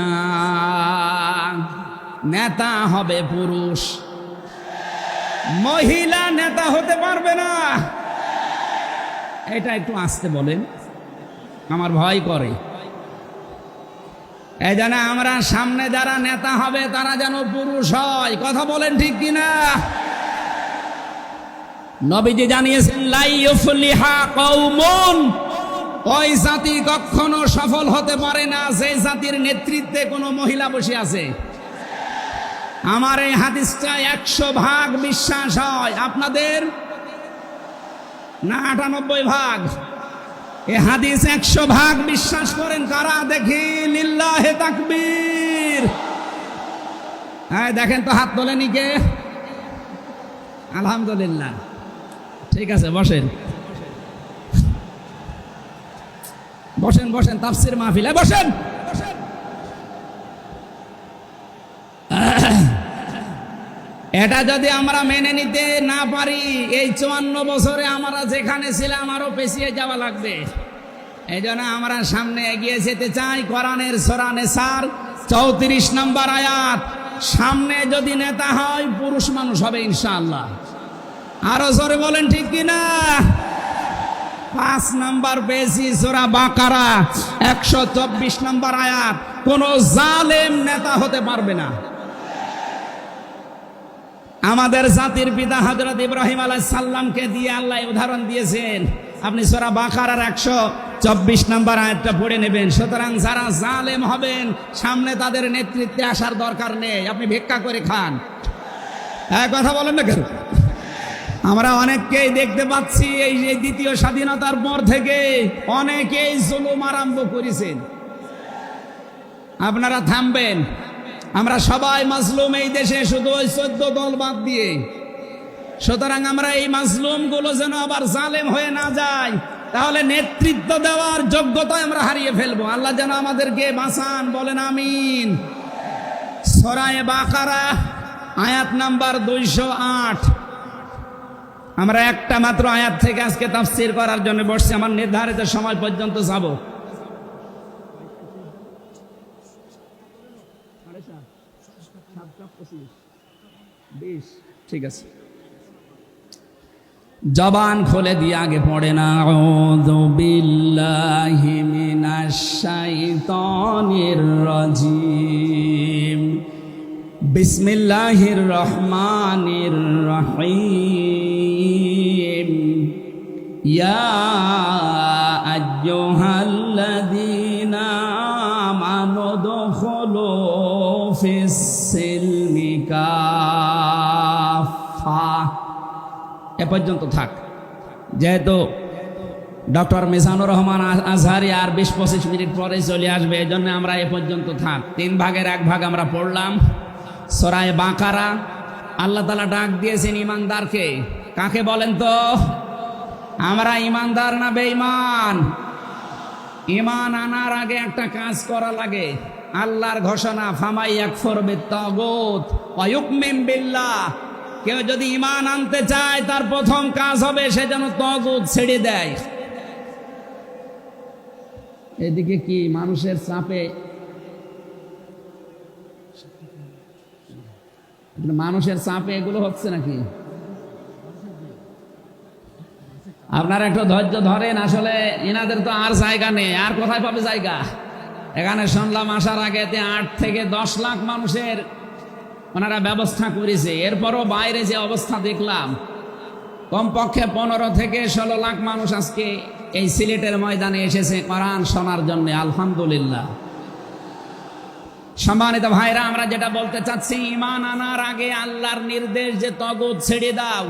নেতা হবে পুরুষ, মহিলা নেতা হতে পারবে না। এটা একটু আস্তে বলেন, আমার ভয় করে। এই জন্য আমরা সামনে যারা নেতা হবে তারা যেন পুরুষ হয়। কথা বলেন ঠিক কিনা? নবীজি জানিয়েছেন লা ইউফলিহা কওমুন, ওই জাতি কখনো সফল হতে পারে না যে জাতির নেতৃত্বে কোনো মহিলা বসে আছে। আমার এই হাদিসটা 100% বিশ্বাস হয়, আপনাদের না 98 ভাগ? এই হাদিস 100% বিশ্বাস করেন কারা? দেখি লিল্লাহে তাকবীর। হ্যাঁ, দেখেন তো হাত তোলেনি কে? আলহামদুলিল্লাহ। ঠিক আছে, বসেন বসেন বসেন, তাফসীর মাহফিলে বসেন। এটা যদি আমরা মেনে নিতে না পারি, এই 54 বছরে আমরা যেখানে ছিলাম আরো পেছিয়ে যাওয়া লাগবে। এই জন্য আমরা সামনে এগিয়ে যেতে চাই। কোরআনের সূরা নিসার 34 নম্বর আয়াত, সামনে যদি নেতা হয় পুরুষ মানুষ হবে ইনশাআল্লাহ। আরো জোরে বলেন ঠিক কিনা? 5 নাম্বার পেয়েছি সূরা বাকারা 124 নম্বর আয়াত, কোন জালেম নেতা হতে পারবে না। আমাদের জাতির পিতা হযরত ইব্রাহিম আলাইহিস সালামকে দিয়ে আল্লাহ উদাহরণ দিয়েছেন। আপনি সূরা বাকারার 124 নম্বর আয়াতটা পড়ে নেবেন। সুতরাং যারা জালেম হবেন সামনে তাদের নেতৃত্বে আসার দরকার নেই, আপনি ভিক্ষা করে খান। কথা বলেন না কেন? আমরা অনেককেই দেখতে পাচ্ছি এই যে দ্বিতীয় স্বাধীনতার পর থেকে অনেকেই জুলুম আরম্ভ করেছেন। আপনারা থামবেন, আমরা সবাই মাজলুম এই দেশে, শুধু ওই 14 দল বাদ দিয়ে। সুতরাং আমরা এই মাজলুম গুলো যেন আবার জালেম হয়ে না যায়, তাহলে নেতৃত্ব দেওয়ার যোগ্যতা আমরা হারিয়ে ফেলবো। আল্লাহ যেন আমাদেরকে বাঁচান, বলেন আমিন। সূরা বাকারা আয়াত নাম্বার 208। আমরা একটা মাত্র আয়াত থেকে আজকে তাফসীর করার জন্য বসছি, আমার নির্ধারিত সময় পর্যন্ত যাব। ঠিক আছে, জবান খুলে দিয়ে আগে পড়ে না। আউযু বিল্লাহি মিনাশ শাইতানির রাজিম, বিসমিল্লাহির রহমানির রহিম। ইয়া আইয়ুহাল্লাযীনা আমানু দুখুলু ফিস সিলমি কাফা। এ পর্যন্ত থাক। যেহেতু ডক্টর মিজানুর রহমান আজহারি আর 20-25 মিনিট পরে চলে আসবে, এই জন্য আমরা এ পর্যন্ত থাক। 3 ভাগের 1 ভাগ আমরা পড়লাম। সূরা বাকারা আল্লাহ তাআলা ডাক দিয়েছেন ইমানদারকে। কাকে বলেন তো? আমরা ইমানদার না বেঈমান? ঈমান আনার আগে একটা কাজ করা লাগে। আল্লাহর ঘোষণা, ফামাই ইয়াকফুর বিত্তাগুত ওয়া ইউমিন বিল্লাহ। কেউ যদি ঈমান আনতে চায় তার প্রথম কাজ হবে সে যেন তাগুত ছেড়ে দেয়। এদিকে কি মানুষের চাপে, মানুষের চাপে এগুলো হচ্ছে নাকি? আপনারা একটু ধৈর্য ধরেন। আসলে এনাদের তো আর জায়গা নেই, আর কোথায় পাবে জায়গা? এখানে শুনলাম আসার আগে 8 থেকে 10 লাখ মানুষের ওনারা ব্যবস্থা করেছে। এরপরও বাইরে যে অবস্থা দেখলাম, কমপক্ষে 15 থেকে 16 লাখ মানুষ আজকে এই সিলেটের ময়দানে এসেছে কোরআন শোনার জন্য। আলহামদুলিল্লাহ। সম্মানিত ভাইরা, আমরা যেটা বলতে চাচ্ছি, ঈমান আনার আগে আল্লাহর নির্দেশ যে তগুত ছেড়ে দাও,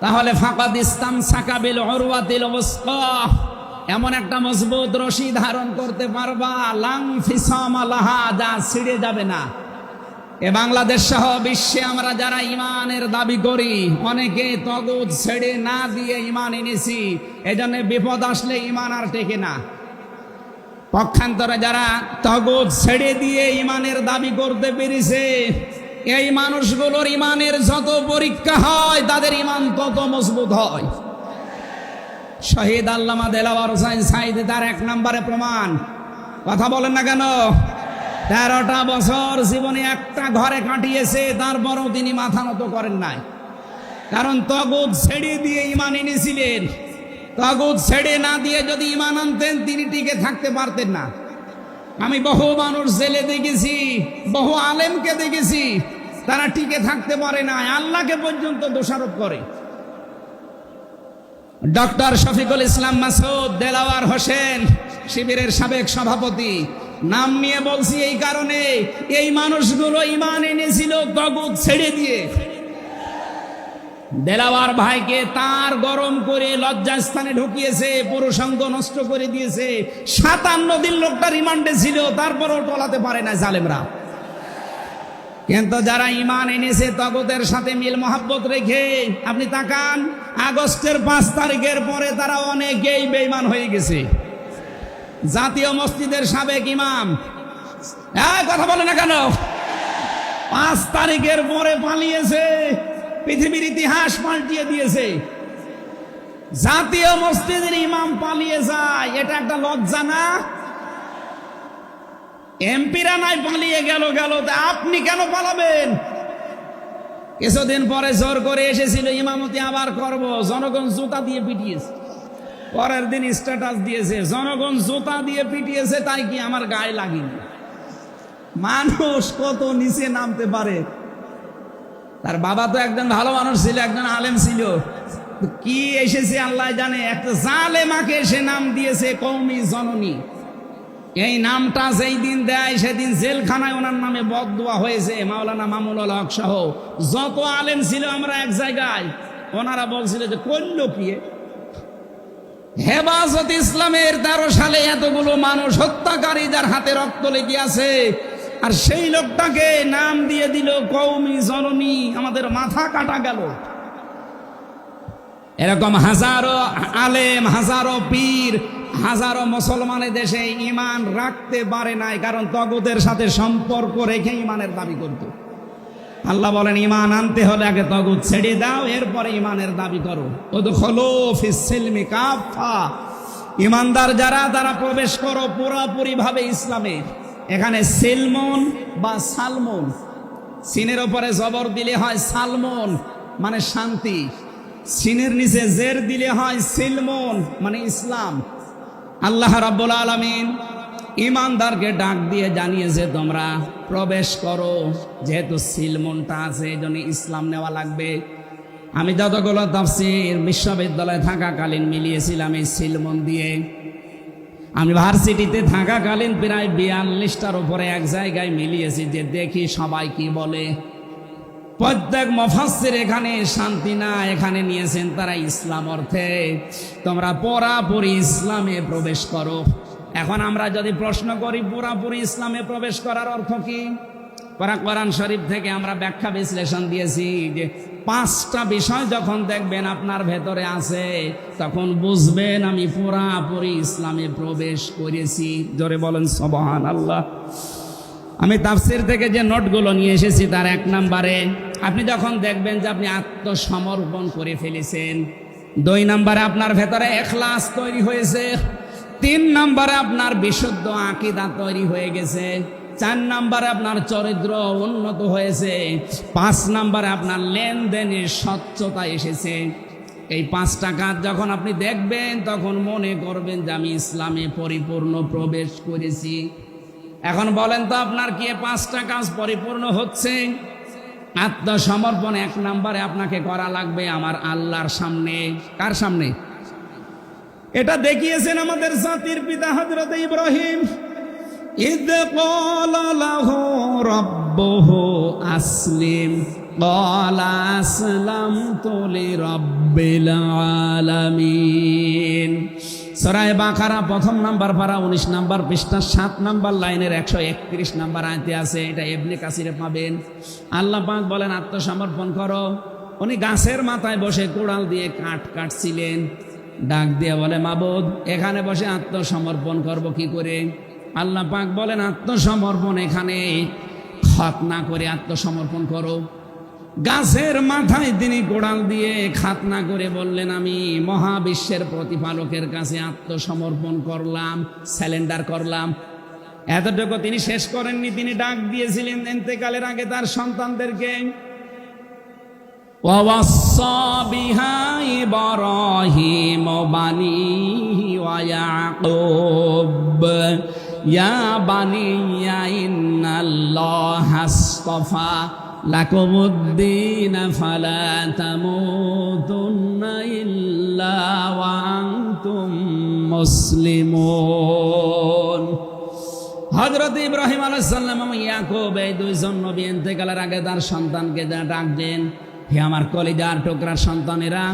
তাহলে ফাকাদ ইসতামসাকা বিল উরওয়াতিল ওয়াসকা, এমন একটা মজবুত রশি ধারণ করতে পারবা, লাং ফিসামা লাহা, যা ছিঁড়ে যাবে না। এ বাংলাদেশ সহ বিশ্বে আমরা যারা ঈমানের দাবি করি, অনেকে তগুত ছেড়ে না দিয়ে ঈমান এনেছি। এজন্য বিপদ আসলে ঈমান আর টেকে না। পক্ষান্তরে যারা তগুত ছেড়ে দিয়ে ঈমানের দাবি করতে পেরেছে, এই মানুষগুলোর ঈমানের যত পরীক্ষা হয়, তাদের ঈমান তত মজবুত হয়। শহীদ আল্লামা দেলাওয়ার হোসাইন সাঈদী তার 1 নম্বরে প্রমাণ। কথা বলেন না কেন? 13টা বছর জীবনে একটা ঘরে কাটিয়েছে, তারপরও তিনি মাথা নত করেন নাই। কারণ তগুত ছেড়ে দিয়ে ঈমান এনেছিলেন। তাগুত ছেড়ে না দিয়ে যদি ঈমান আনতেন, তিনি টিকে থাকতে পারতেন না। আমি বহু মানুষ জেলে দেখেছি, বহু আলেমকে দেখেছি, তারা টিকে থাকতে পারে না, আল্লাহকে পর্যন্ত দোষারোপ করে। ডক্টর শফিকুল ইসলাম মাসুদ, দেলাওয়ার হোসেন শিবিরের সাবেক সভাপতি, নাম নিয়ে বলছি এই কারণে, এই মানুষগুলো ঈমান এনেছিল তাগুত ছেড়ে দিয়ে। দেলাওয়ার ভাইকে তার গরম করে লজ্জাস্থানে ঢুকিয়েছে, পুরুষাঙ্গ নষ্ট করে দিয়েছে। 57 দিন লোকটা রিমান্ডে ছিল, তারপরও টলাতে পারে না জালেমরা। কিন্তু যারা ঈমান এনেছে তাগুতের সাথে মিল মহাব্বত রেখে, আপনি তাকান, আগস্টের 5 তারিখের পরে তারা অনেকেই বেঈমান হয়ে গেছে। জাতীয় মসজিদের সাবেক ইমাম, কথা বলে না কেন, 5 তারিখের পরে পালিয়েছে, পৃথিবীর ইতিহাস পাল্টিয়ে দিয়েছে। জাতীয় মসজিদের ইমাম পালিয়ে যায়, এটা একটা লজ্জা না? এমপিরা নাই পালিয়ে গেল, আপনি কেন পালাবেন? কিছুদিন পরে জোর করে এসেছিল, ইমামতি আবার করব, জনগণ জুতা দিয়ে পিটিয়েছে। পরের দিন স্ট্যাটাস দিয়েছে, জনগণ জুতা দিয়ে পিটিয়েছে, তাই কি আমার গায়ে লাগেনি। মানুষ কত নিচে নামতে পারে। তার বাবা তো একজন ভালো মানুষ ছিল, একজন আলেম ছিল, কি এসেছে আল্লাহ জানে। একটা জালেমাকে সে নাম দিয়েছে কওমি জননী। এই নামটা যেই দিন দেয়, সেদিন জেলখানায় ওনার নামে বদদুয়া হয়েছে। মাওলানা মামুনুল হক সহ যত আলেম ছিল আমরা এক জায়গায়, ওনারা বলছিল যে করল কি। হেফাজত ইসলামের 13 সালে এতগুলো মানুষ হত্যাকারী, যার হাতে রক্ত লেগে আছে, আর সেই লোকটাকে নাম দিয়ে দিল কওমি জননী। আমাদের মাথা কাটা গেল। এরকম হাজারো আলেম, হাজারো পীর, হাজারো মুসলমানের দেশে ঈমান রাখতে পারে নাই, কারণ তাগুতের সাথে সম্পর্ক রেখে ঈমানের দাবি করত। আল্লাহ বলেন, ঈমান আনতে হলে আগে তাগুত ছেড়ে দাও, এরপরে ঈমানের দাবি করো। উদখুলু ফিস সিলমি কাফা, ঈমানদার যারা, তারা প্রবেশ করো পুরোপুরি ভাবে ইসলামে। এখানে সিলমন বা সালমন, সিনের উপরে জবর দিলে হয় সালমন মানে শান্তি, সিনের নিচে জের দিলে হয় সিলমন মানে ইসলাম। আল্লাহ রাব্বুল আলামিন ঈমানদারকে ডাক দিয়ে জানিয়েছে, তোমরা প্রবেশ করো। যেহেতু সিলমনটা আছে, এই জন্য ইসলাম নেওয়া লাগবে। আমি যতগুলো তাফসীর বিশ্ববিদ্যালয়ে থাকাকালীন মিলিয়েছিলাম এই সিলমন দিয়ে। আমি ভার্সিটিতে থাকাকালীন প্রায় 42টার উপরে এক জায়গায় মিলিয়েছি, যে দেখি সবাই কি বলে। প্রত্যেক মুফাসসির এখানে শান্তি না, এখানে নিয়েছেন তারা ইসলাম অর্থে, তোমরা পুরাপুরি ইসলামে প্রবেশ করো। এখন আমরা যদি প্রশ্ন করি পুরাপুরি ইসলামে প্রবেশ করার অর্থ কি, কোরআন শরীফ থেকে আমরা ব্যাখ্যা বিশ্লেষণ দিয়েছি যে 5টা বিষয় যখন দেখবেন আপনার ভেতরে আছে, তখন বুঝবেন আমি পুরাপুরি ইসলামে প্রবেশ করেছি। জোরে বলেন সুবহানাল্লাহ। আমি তাফসীর থেকে যে নোটগুলো নিয়ে এসেছি, তার 1 নম্বরে আপনি যখন দেখবেন যে আপনি আত্মসমর্পণ করে ফেলেছেন, 2 নম্বরে আপনার ভেতরে ইখলাস তৈরি হয়েছে, 3 নম্বরে আপনার বিশুদ্ধ আকীদা তৈরি হয়ে গেছে, 4 নম্বরে আপনার চরিত্র উন্নত হয়েছে, 5 নম্বরে আপনার লেনদেনের স্বচ্ছতা এসেছে। এই 5টা কাজ যখন আপনি দেখবেন, তখন মনে করবেন যে আমি ইসলামে পরিপূর্ণ প্রবেশ করেছি। এখন বলেন তো, আপনার কি 5টা কাজ পরিপূর্ণ হচ্ছে? আত্মসমর্পণ 1 নম্বরে আপনাকে করা লাগবে আমার আল্লাহর সামনে। কার সামনে? এটা দেখিয়েছেন আমাদের জাতির পিতা হযরত ইব্রাহিম। ইদ ক্বালা লাহু রাব্বুহু আসলিম ক্বালা আসলামতু লিরাব্বিল আলামিন। সূরা বাকারা 1 নম্বর পারা 19 নম্বর পৃষ্ঠা 7 নম্বর লাইনের 131 নম্বর আয়াতে আছে। এটা ইবনে কাসিরে পাবেন। আল্লাহ পাক বলেন আত্মসমর্পণ করো। উনি গাছের মাথায় বসে কোড়াল দিয়ে কাঠ কাটছিলেন। ডাক দিয়ে বলে মাবুদ, এখানে বসে আত্মসমর্পণ করব কি করে? আল্লাহ পাক বলেন আত্মসমর্পণ এখানে খাতনা করে আত্মসমর্পণ করো। গাছের মাথায় তিনি কোড়াল দিয়ে খাতনা করে বললেন আমি মহাবিশ্বের প্রতিপালকের কাছে আত্মসমর্পণ করলাম, স্যালেন্ডার করলাম। এতটুকু তিনি শেষ করেননি, তিনি ডাক দিয়েছিলেন ইন্তেকালের আগে তার সন্তানদেরকে। ووصى بها إبراهيم بنيه ويعقوب يا بني إن الله اصطفى لكم الدين فلا تموتن إلا وأنتم مسلمون। হযরত ইব্রাহিম আলাইহিস সালাম এবং ইয়াকুব এই দুইজন নবী ইন্তেকালের আগে তার সন্তানকে ডাক দেন, হে আমার কলিজার টুকরার সন্তানেরা,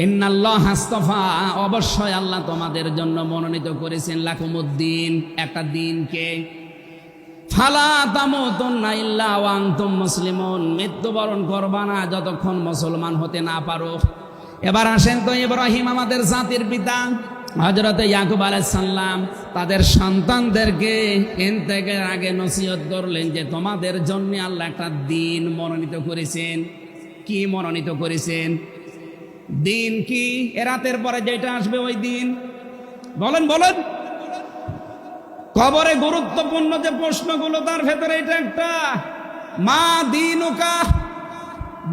ইন্নাল্লাহ আস্তাফা, অবশ্যই আল্লাহ তোমাদের জন্য মনোনীত করেছেন লাকুমুদ্দিন, একটা দিনকে, ফালা তামুতুন্না ইল্লা ওয়া আনতুম মুসলিমুন, মৃত্যুবরণ করবা না যতক্ষণ মুসলমান হতে না পারো। এবার আসেন তো ইব্রাহিম আমাদের জাতির পিতা, হযরত ইয়াকুব আলাইহিস সালাম তাদের সন্তানদেরকে ইন্তেকালের আগে নসিহত করলেন যে তোমাদের জন্য আল্লাহ একটা দিন মনোনীত করেছেন। কি মনোনীত করেছেন? দিন কি? এ রাতের পরে যেটা আসবে ওই দিন। বলেন বলেন। কবরে গুরুত্বপূর্ণ যে প্রশ্নগুলো তার ভেতরে এটা একটা, মা দিনুকা,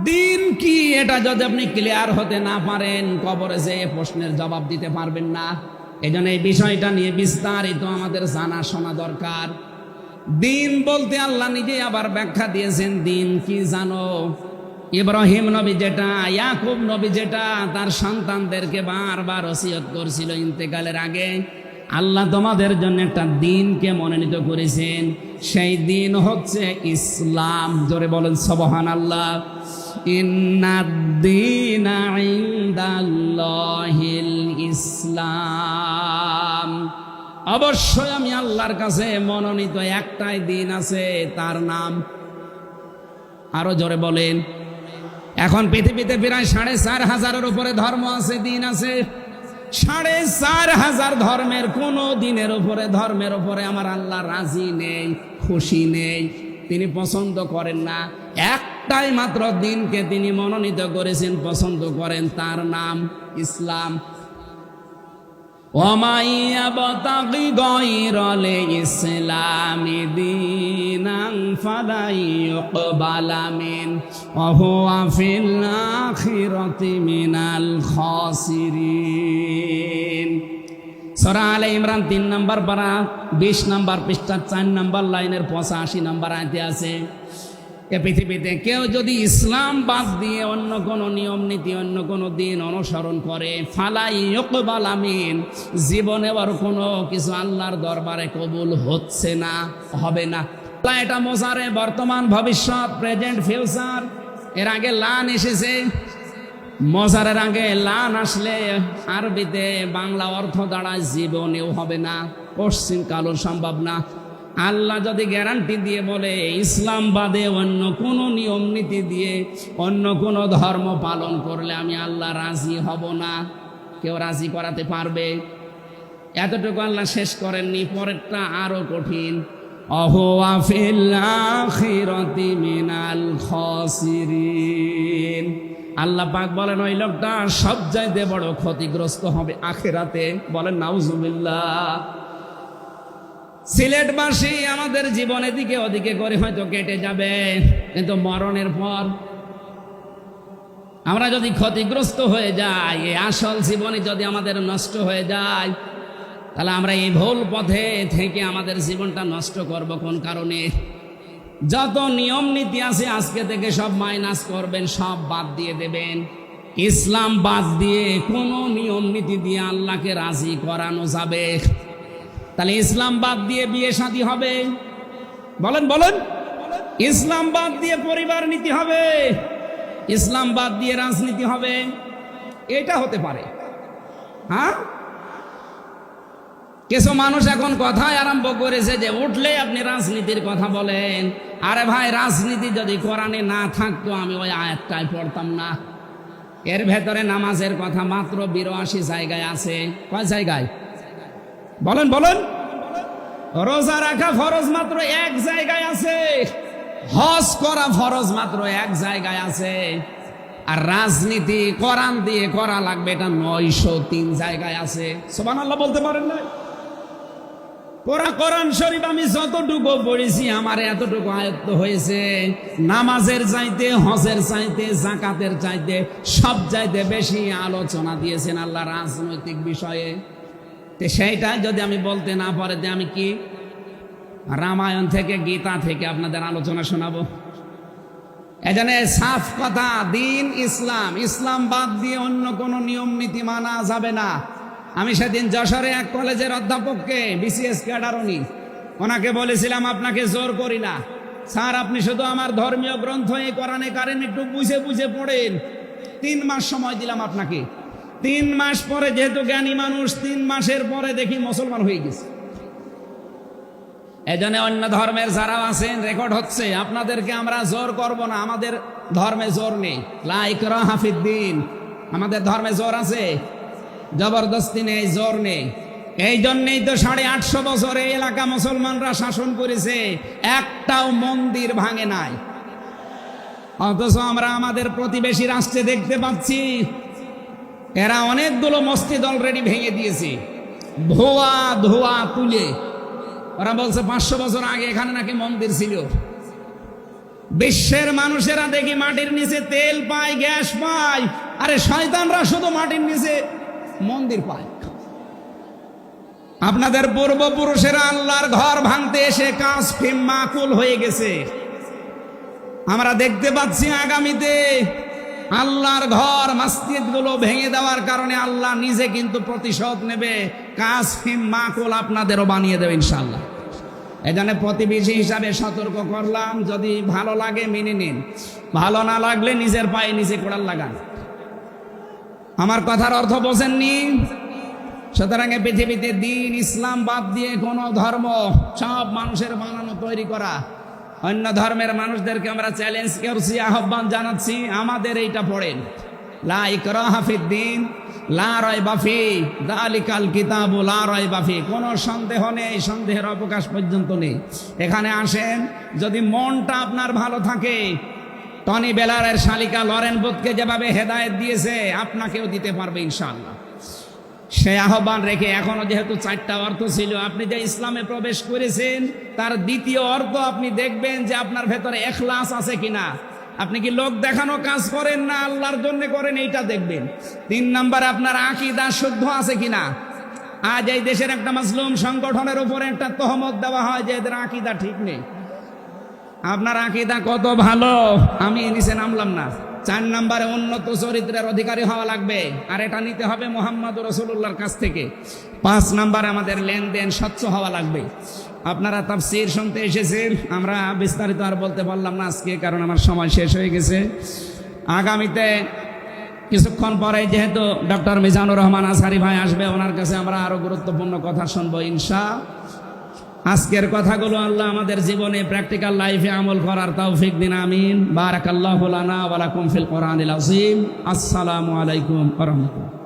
দিন কি? এটা যদি আপনি ক্লিয়ার হতে না পারেন কবরে যে প্রশ্নের জবাব দিতে পারবেন না। এজন্য এই বিষয়টা নিয়ে বিস্তারিত আমাদের জানা শোনা দরকার। দিন বলতে আল্লাহ নিজে আবার ব্যাখ্যা দিয়েছেন। দিন কি জানো? ইব্রাহিম নবী যেটা, ইয়াকুব নবী যেটা তার সন্তানদেরকে বারবার ওসিয়ত করছিল ইন্তেকালের আগে, আল্লাহ তোমাদের জন্য একটা দিনকে মনোনীত করেছেন। সেই দিন হচ্ছে ইসলাম। জোরে বলেন সুবহানাল্লাহ। ইন্নাদ-দীনা ইনদাল্লাহিল ইসলাম, অবশ্যই আমি আল্লাহর কাছে মনোনীত একটাই দিন আছে, তার নাম। আরো জোরে বলেন। এখন পৃথিবীতে প্রায় 4,500-এর উপরে ধর্ম আছে, দিন আছে। 4,500 ধর্মের কোন দিনের উপরে, ধর্মের উপরে আমার আল্লাহ রাজি নেই, খুশি নেই, তিনি পছন্দ করেন না। একটাই মাত্র দিনকে তিনি মনোনীত করেছেন, পছন্দ করেন, তার নাম ইসলাম। ওয়ামাই ইয়াবতাগি গায়রাল ইসলামি দীনান ফালাই ইউকবালা মিন ওয়া হুয়া ফিল আখিরাতি মিনাল খাসিরিন। সূরা আলে ইমরান 3 নম্বর পারা 20 নম্বর পৃষ্ঠা 4 নম্বর লাইনের 85 নম্বর আয়াতে আছে, এ পৃথিবীতে কেউ যদি ইসলাম বাদ দিয়ে অন্য কোনো নিয়ম নীতি, অন্য কোনো দিন অনুসরণ করে, ফালাই ইউকবালা মিন, জীবনে আর কোনো কিছু আল্লাহর দরবারে কবুল হচ্ছে না, হবে না। এটা মোজারে, বর্তমান, ভবিষ্যৎ, প্রেজেন্ট, ফিউচার। এর আগে লান এসেছে, মজারের আগে লান আসলে আরবিতে বাংলা অর্থ দাঁড়ায় জীবনেও হবে না, পশ্চিম কালও সম্ভব না। আল্লাহ যদি গ্যারান্টি দিয়ে বলে ইসলাম বাদে অন্য কোনো নিয়ম নীতি দিয়ে অন্য কোনো ধর্ম পালন করলে আমি আল্লাহ রাজি হব না, কেউ রাজি করাতে পারবে? এতটুকু আল্লাহ শেষ করেননি, পরেরটা আরো কঠিন। অহুয়া ফিল আখিরাতি মিনাল খাসিরিন, আল্লাহ পাক বলেন ওই লোকটা সবচাইতে বড় ক্ষতিগ্রস্ত হবে আখিরাতে। বলেন নাউজুবিল্লাহ। সিলেটবাসী আমাদের জীবন এদিকে ওদিকে করে হয়তো কেটে যাবে, কিন্তু মরণের পর আমরা যদি ক্ষতিগ্রস্ত হয়ে যাই, এই আসল জীবনে যদি আমাদের নষ্ট হয়ে যায়, তাহলে আমরা এই ভুল পথে থেকে আমাদের জীবনটা নষ্ট করব কোন কারণে? যত নিয়ম নীতি আছে আজকে থেকে সব মাইনাস করবেন, সব বাদ দিয়ে দেবেন। ইসলাম বাদ দিয়ে কোনো নিয়ম নীতি দিয়ে আল্লাহকে রাজি করানো যাবে? তাহলে ইসলাম বাদ দিয়ে বিয়ে শাদী হবে? বলেন বলেন। ইসলাম বাদ দিয়ে পরিবার নীতি হবে? ইসলাম বাদ দিয়ে রাজনীতি হবে? এটা হতে পারে? হ্যাঁ, কিছু মানুষ এখন কথাই আরম্ভ করেছে যে উঠলে আপনি রাজনীতির কথা বলেন। আরে ভাই, রাজনীতি যদি কোরআনে না থাকতো আমি ওই আয়াতটাই পড়তাম না। এর ভেতরে নামাজের কথা মাত্র 82 জায়গায় আছে। কয় জায়গায়? বলেন বলেন। রোজা রাখা ফরজ মাত্র 1 জায়গায় আছে। হজ করা ফরজ মাত্র 1 জায়গায় আছে। আর রাজনীতি কোরআন দিয়ে করা লাগবে এটা 903 জায়গায় আছে। সুবহানাল্লাহ বলতে পারেন না? কোরআন শরীফ আমি যতটুকু পড়েছি আমার এতটুকু আয়ত্ত হয়েছে। নামাজের চাইতে, হজের চাইতে, যাকাতের চাইতে সব চাইতে বেশি আলোচনা দিয়েছেন আল্লাহ রাজনৈতিক বিষয়ে। তো সেইটা যদি আমি বলতে না পারে যে আমি কি রামায়ণ থেকে, গীতা থেকে আপনাদের আলোচনা শোনাবো? এজন্য সাফ কথা, দিন ইসলাম, ইসলাম বাদ দিয়ে অন্য কোনো নিয়ম নীতি মানা যাবে না। আমি সেদিন যশোরে এক কলেজের অধ্যাপককে, বিসিএস ক্যাডার উনি, ওনাকে বলেছিলাম আপনাকে জোর করি না স্যার, আপনি শুধু আমার ধর্মীয় গ্রন্থ এই কোরআনে কারিম একটু বুঝে বুঝে পড়েন। 3 মাস সময় দিলাম আপনাকে। 3 মাস পরে, যেহেতু জ্ঞানী মানুষ, 3 মাসের পরে দেখি মুসলমান হয়ে গেছে। এজন্য অন্য ধর্মের যারা আছেন, রেকর্ড হচ্ছে, আপনাদেরকে আমরা জোর করব না। আমাদের ধর্মে জোর নেই। লা ইকরাহা ফিদ্দিন। আমাদের ধর্মে জোর আছে? জবরদস্তি নেই, জোর নেই। এই জন্যই তো 850 বছর এই এলাকা মুসলমানরা শাসন করেছে, একটাও মন্দির ভাঙে নাই। অথচ আমরা আমাদের প্রতিবেশী রাষ্ট্রে দেখতে পাচ্ছি এরা অনেকগুলো মসজিদ অলরেডি ভেঙে দিয়েছে, ধোয়া ধোয়া তুলে। ওরা বলছে 500 বছর আগে এখানে নাকি মন্দির ছিল। বিশ্বের মানুষেরা দেখি মাটির নিচে তেল পায়, গ্যাস পায়, আরে শয়তানরা শুধু মাটির নিচে মন্দির পায়। আপনাদের পূর্বপুরুষেরা আল্লাহর ঘর ভাঙতে এসে কাজ ফিম মাকুল হয়ে গেছে। আমরা দেখতে পাচ্ছি আগামীতে আল্লাহর ঘর, মসজিদগুলো ভেঙে দেওয়ার কারণে আল্লাহ নিজে কিন্তু প্রতিশোধ নেবে। কাজ ফিম মাকুল আপনাদেরও বানিয়ে দেবে ইনশাআল্লাহ। এজন্য প্রতিবেশী হিসাবে সতর্ক করলাম, যদি ভালো লাগে মেনে নিন, ভালো না লাগলে নিজের পায়ে নিজে কোড়াল লাগান। আমার কথার অর্থ বোঝেননি? সুতরাং পৃথিবীতে দিন ইসলাম বাদ দিয়ে কোন ধর্ম, সব মানুষের বানানো তৈরি করা। অন্য ধর্মের মানুষদেরকে আমরা চ্যালেঞ্জ করছি, আহ্বান জানাচ্ছি, আমাদের এইটা পড়েন, লা ইকরাহা ফিদ্দিন লা রাইবা ফি যালিকাল কিতাবু লা রাইবা ফি। কোনো সন্দেহ নেই, সন্দেহের অবকাশ পর্যন্ত নেই। এখানে আসেন, যদি মনটা আপনার ভালো থাকে, টনি বেলারের শালিকা লরেন বুথকে যেভাবে হেদায়েত দিয়েছে আপনাকেও দিতে পারবে ইনশাআল্লাহ। সে আহ্বান রেখে, এখনো যেহেতু 4টা অর্থ ছিল, আপনি যে ইসলামে প্রবেশ করেছেন তার দ্বিতীয় অর্থ আপনি দেখবেন যে আপনার ভেতরে ইখলাস আছে কিনা। আপনি কি লোক দেখানো কাজ করেন না আল্লাহর জন্য করেন, এইটা দেখবেন। 3 নম্বরে আপনার আকীদা শুদ্ধ আছে কিনা। আজ এই দেশের একটা মুসলিম সংগঠনের উপরে একটা তহমত দেওয়া হয় যে এদের আকীদা ঠিক নেই। আপনার আকীদা কত ভালো, আমি নিচে নামলাম না। 4 নম্বরে উন্নত চরিত্রের অধিকারী হওয়া লাগবে, আর এটা নিতে হবে মুহাম্মদ রাসূলুল্লাহর কাছ থেকে। 5 নম্বরে আমাদের লেনদেন স্বচ্ছ হওয়া লাগবে। আপনারা তাফসীর শুনতে এসেছেন, আমরা বিস্তারিত আর বলতে পারলাম না আজকে, কারণ আমার সময় শেষ হয়ে গেছে। আগামীতে কিছুক্ষণ পরে যেহেতু ডক্টর মিজানুর রহমান আজহারি ভাই আসবে, ওনার কাছে আমরা আরো গুরুত্বপূর্ণ কথা শুনবো ইনশাআল্লাহ। আজকের কথাগুলো আল্লাহ আমাদের জীবনে প্র্যাকটিক্যাল লাইফে আমল করার তৌফিক দিন, আমিন। বারাকাল্লাহু লানা ওয়া লাকুম ফিল কোরআনিল আযীম। আসসালামু আলাইকুম ওয়া রাহমাতুল্লাহ।